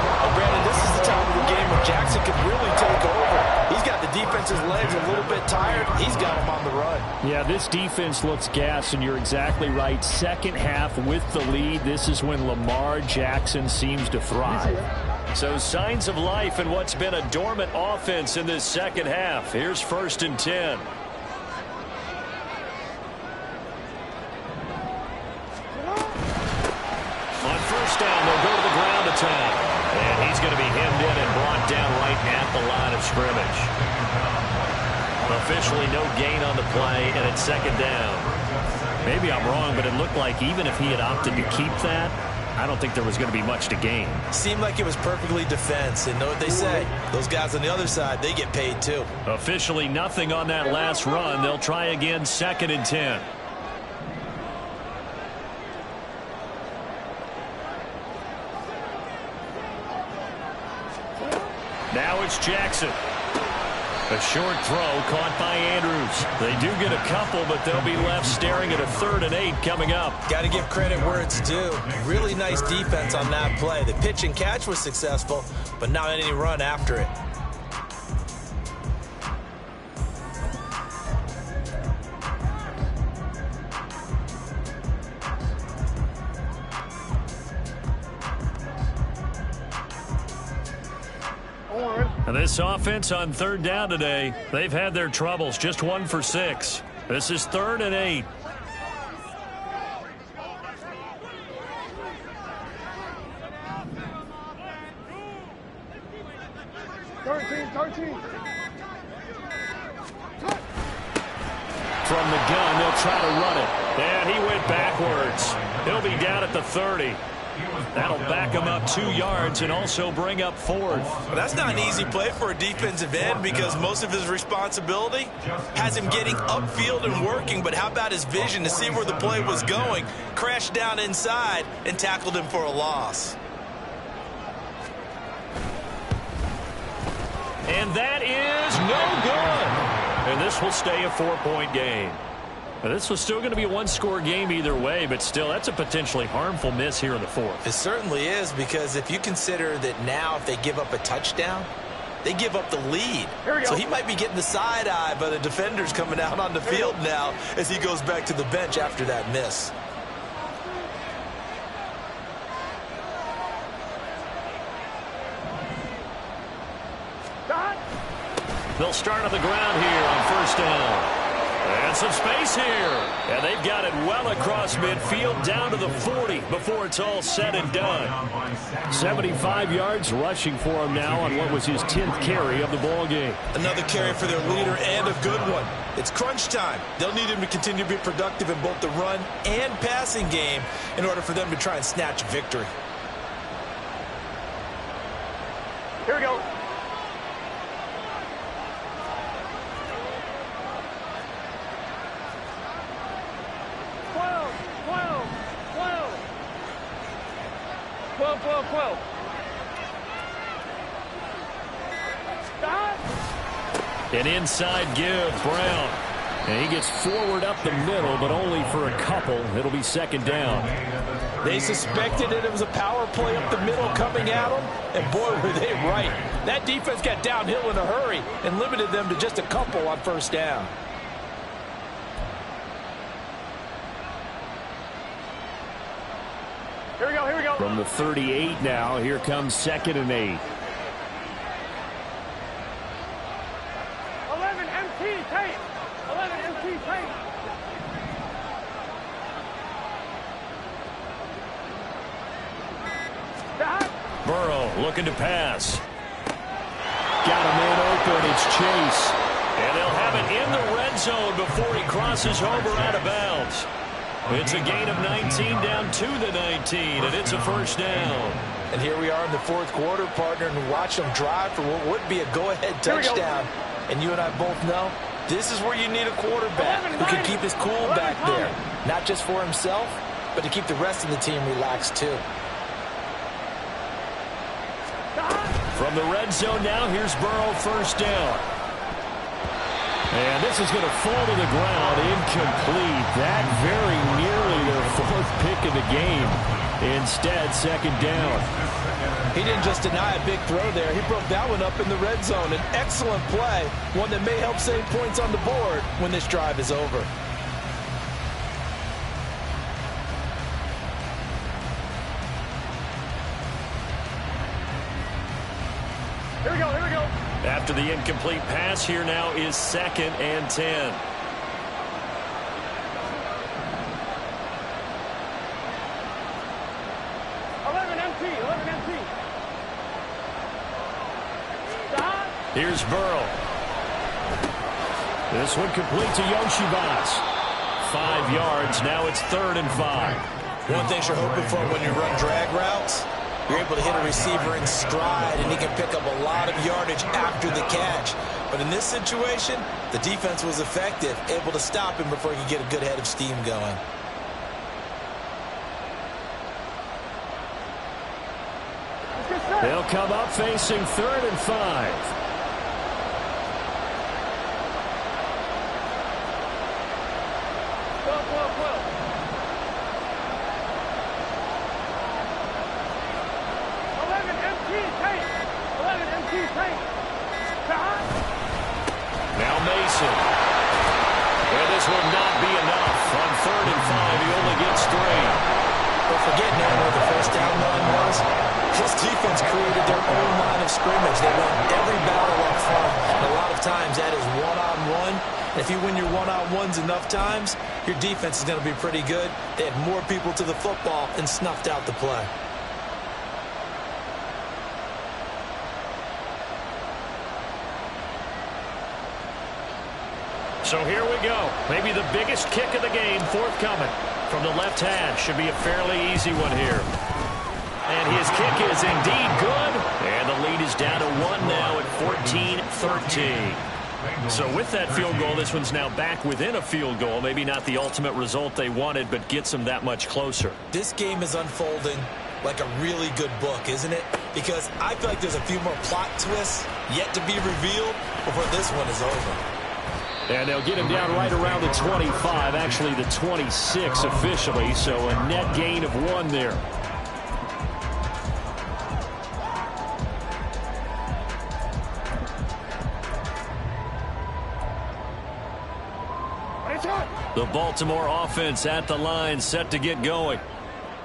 And Brandon, this is the time of the game where Jackson can really take over. He's got the defense's legs a little bit tired. He's got him on the run. Yeah, this defense looks gassed, and you're exactly right. Second half with the lead, this is when Lamar Jackson seems to thrive. So signs of life in what's been a dormant offense in this second half. Here's 1st and 10. On 1st down, they'll go to the ground attack. And he's going to be hemmed in and brought down right at the line of scrimmage. Officially no gain on the play, and it's 2nd down. Maybe I'm wrong, but it looked like even if he had opted to keep that, I don't think there was going to be much to gain. Seemed like it was perfectly defense, and know what they say. Those guys on the other side, they get paid too. Officially nothing on that last run. They'll try again, 2nd and 10. Now it's Jackson. A short throw caught by Andrews. They do get a couple, but they'll be left staring at a 3rd and 8 coming up. Got to give credit where it's due. Really nice defense on that play. The pitch and catch was successful, but not any run after it. And this offense on 3rd down today, they've had their troubles. Just 1 for 6. This is 3rd and 8. From the gun, they'll try to run it. And he went backwards. He'll be down at the 30. That'll back him up 2 yards and also bring up 4th. Well, that's not an easy play for a defensive end because most of his responsibility has him getting upfield and working, but how about his vision to see where the play was going, crashed down inside, and tackled him for a loss. And that is no good. And this will stay a 4-point game. Now, this was still going to be a 1-score game either way, but still, that's a potentially harmful miss here in the 4th. It certainly is, because if you consider that now if they give up a touchdown, they give up the lead. So he might be getting the side eye, but the defender's coming out on the field now as he goes back to the bench after that miss. They'll start on the ground here on 1st down. And some space here. And they've got it well across midfield down to the 40 before it's all said and done. 75 yards rushing for him now on what was his 10th carry of the ball game. Another carry for their leader and a good one. It's crunch time. They'll need him to continue to be productive in both the run and passing game in order for them to try and snatch a victory. Here we go. An inside give, Brown. And he gets forward up the middle, but only for a couple. It'll be 2nd down. They suspected it was a power play up the middle coming at them, and boy, were they right. That defense got downhill in a hurry and limited them to just a couple on 1st down. Here we go, here we go. From the 38 now, here comes 2nd and 8. 11 MT tape. 11 MT tape. Burrow looking to pass. Got a man open. It's Chase. And they'll have it in the red zone before he crosses over out of bounds. It's a gain of 19 down to the 19, and it's a 1st down. And here we are in the 4th quarter, partner, and watch them drive for what would be a go-ahead touchdown. And you and I both know this is where you need a quarterback who can keep his cool back there, not just for himself, but to keep the rest of the team relaxed too. From the red zone now, here's Burrow, 1st down. And this is going to fall to the ground, incomplete. That very nearly their 4th pick of the game. Instead, 2nd down. He didn't just deny a big throw there. He broke that one up in the red zone. An excellent play, one that may help save points on the board when this drive is over. Here we go, here we go. After the incomplete pass, here now is 2nd and 10. Here's Burrow. This one complete to Yoshibas. 5 yards. Now it's 3rd and 5. One thing you're hoping for when you run drag routes, you're able to hit a receiver in stride, and he can pick up a lot of yardage after the catch. But in this situation, the defense was effective, able to stop him before he could get a good head of steam going. They'll come up facing 3rd and 5. Now Mason. Well, this will not be enough. On 3rd and 5, he only gets 3. Well, forgetting where the first down line was, this defense created their own line of scrimmage. They won every battle up front. And a lot of times that is one-on-one. And if you win your one-on-ones enough times, your defense is going to be pretty good. They had more people to the football and snuffed out the play. So here we go. Maybe the biggest kick of the game forthcoming from the left hash. Should be a fairly easy one here. And his kick is indeed good. And the lead is down to 1 now at 14-13. So with that field goal, this one's now back within a field goal. Maybe not the ultimate result they wanted, but gets them that much closer. This game is unfolding like a really good book, isn't it? Because I feel like there's a few more plot twists yet to be revealed before this one is over. And they'll get him down right around the 25, actually the 26 officially, so a net gain of 1 there. The Baltimore offense at the line, set to get going.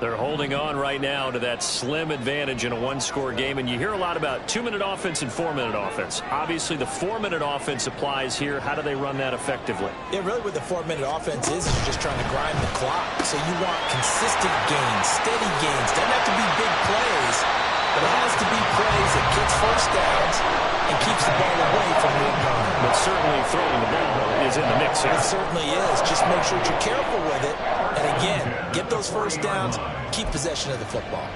They're holding on right now to that slim advantage in a 1-score game. And you hear a lot about 2-minute offense and 4-minute offense. Obviously, the 4-minute offense applies here. How do they run that effectively? Yeah, really what the 4-minute offense is you're just trying to grind the clock. So you want consistent gains, steady gains. Doesn't have to be big plays, but it has to be plays that gets first downs and keeps the ball away from your opponent. But certainly throwing the ball is in the mix here. It certainly is. Just make sure you're careful with it. And again, get those first downs, keep possession of the football.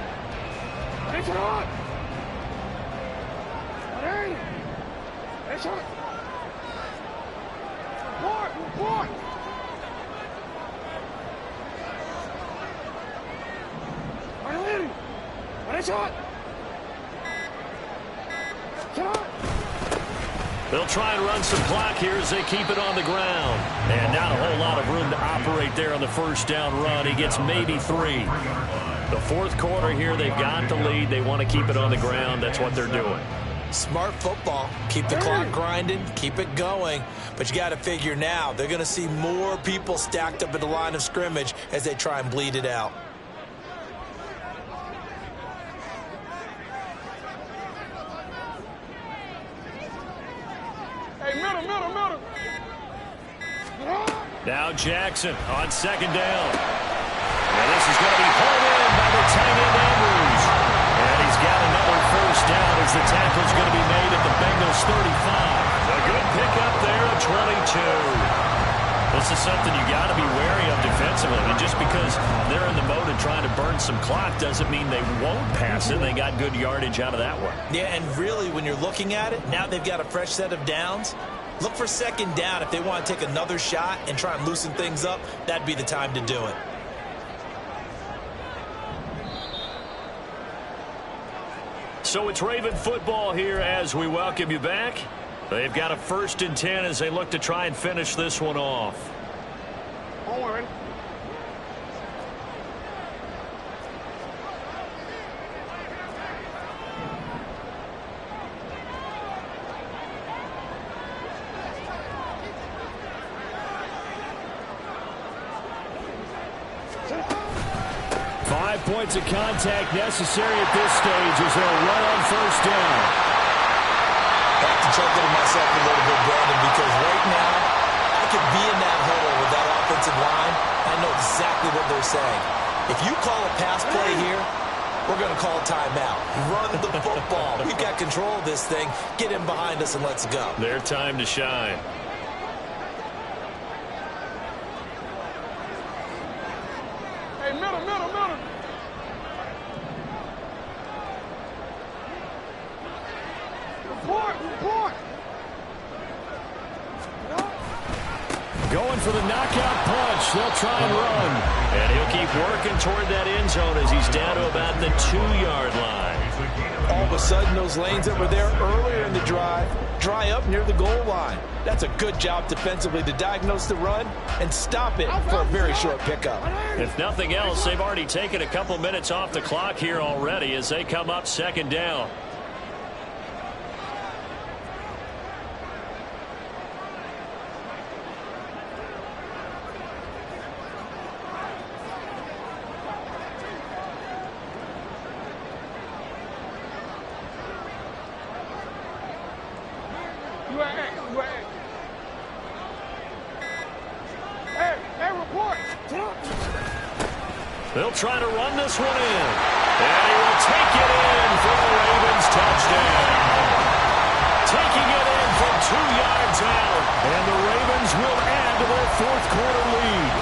They'll try and run some clock here as they keep it on the ground. And not a whole lot of room to operate there on the first down run. He gets maybe 3. The fourth quarter here, they've got the lead. They want to keep it on the ground. That's what they're doing. Smart football. Keep the clock grinding. Keep it going. But you got to figure now, they're going to see more people stacked up at the line of scrimmage as they try and bleed it out. Now Jackson on 2nd down. And this is going to be hauled in by the tight end Andrews. And he's got another first down as the tackle's going to be made at the Bengals 35. A good pickup there at 22. This is something you got to be wary of defensively. I mean, just because they're in the mode of trying to burn some clock doesn't mean they won't pass it. They got good yardage out of that one. Yeah, and really, when you're looking at it, now they've got a fresh set of downs. Look for 2nd down. If they want to take another shot and try and loosen things up, that'd be the time to do it. So it's Raven football here as we welcome you back. They've got a 1st and 10 as they look to try and finish this one off. 5 points of contact necessary at this stage as they'll run on first down. I have to chuckle to myself a little bit, Brandon, because right now I could be in that huddle with that offensive line. I know exactly what they're saying. If you call a pass play here, we're going to call a timeout. Run the football. We've got control of this thing. Get in behind us and let's go. Their time to shine. Hey, middle. Report. Going for the knockout punch. They'll try and run. And he'll keep working toward that end zone as he's down to about the 2-yard line. All of a sudden, those lanes that were there earlier in the drive dry up near the goal line. That's a good job defensively to diagnose the run and stop it for a very short pickup. If nothing else, they've already taken a couple minutes off the clock here already as they come up second down. Hey, report. They'll try to run this one in. And he will take it in for the Ravens touchdown. Taking it in from 2 yards out. And the Ravens will add to their fourth quarter lead.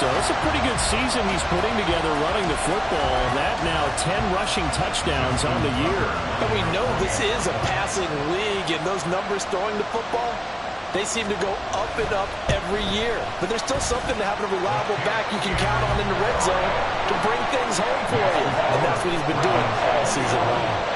So it's a pretty good season he's putting together running the football. That now 10 rushing touchdowns on the year. And we know this is a passing league, and those numbers throwing the football, they seem to go up and up every year. But there's still something to having a reliable back you can count on in the red zone to bring things home for you. And that's what he's been doing all season long.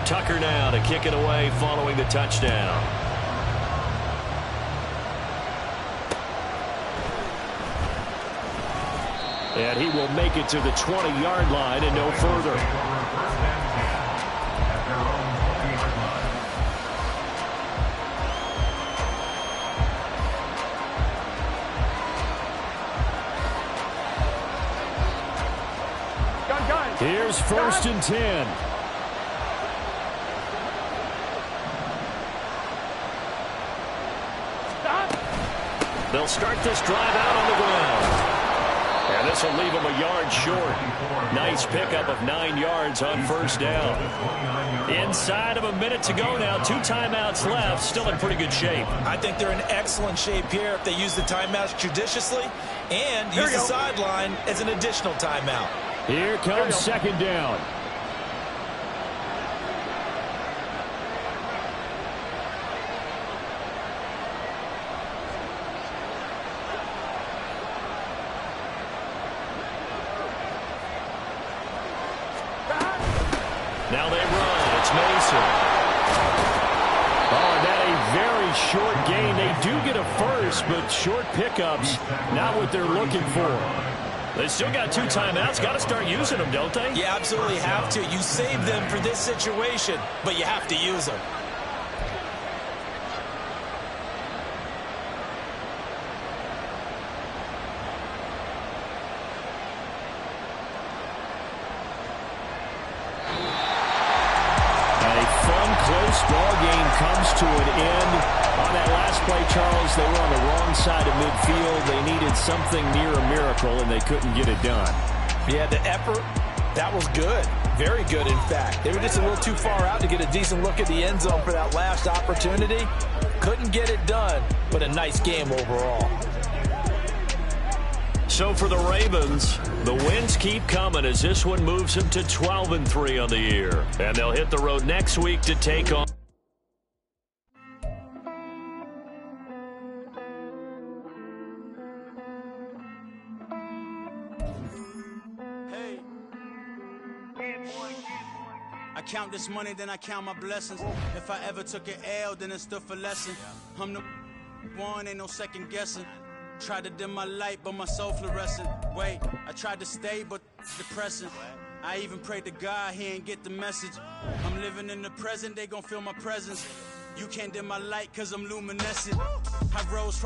Tucker now to kick it away following the touchdown. And he will make it to the 20-yard line and no further. Here's 1st and 10. They'll start this drive out on the ground. And this will leave them a yard short. Nice pickup of 9 yards on first down. Inside of a minute to go now. 2 timeouts left. Still in pretty good shape. I think they're in excellent shape here if they use the timeouts judiciously and use the sideline as an additional timeout. Here comes second down. Now they run. It's Mason. Oh, and that a very short gain. They do get a first, but short pickups, not what they're looking for. They still got 2 timeouts. Got to start using them, don't they? You absolutely have to. You save them for this situation, but you have to use them. Close ball game comes to an end. On that last play, Charles, they were on the wrong side of midfield. They needed something near a miracle, and they couldn't get it done. Yeah, the effort, that was good. Very good, in fact. They were just a little too far out to get a decent look at the end zone for that last opportunity. Couldn't get it done, but a nice game overall. So for the Ravens, the wins keep coming as this one moves them to 12-3 on the year. And they'll hit the road next week to take on. Hey. I count this money, then I count my blessings. If I ever took an L, then it stood for lesson. I'm the one, ain't no second guessing. Tried to dim my light, but my soul fluorescent. Wait, I tried to stay, but depressing. I even prayed to God he ain't get the message. I'm living in the present, they gon' feel my presence. You can't dim my light cause I'm luminescent. I rose from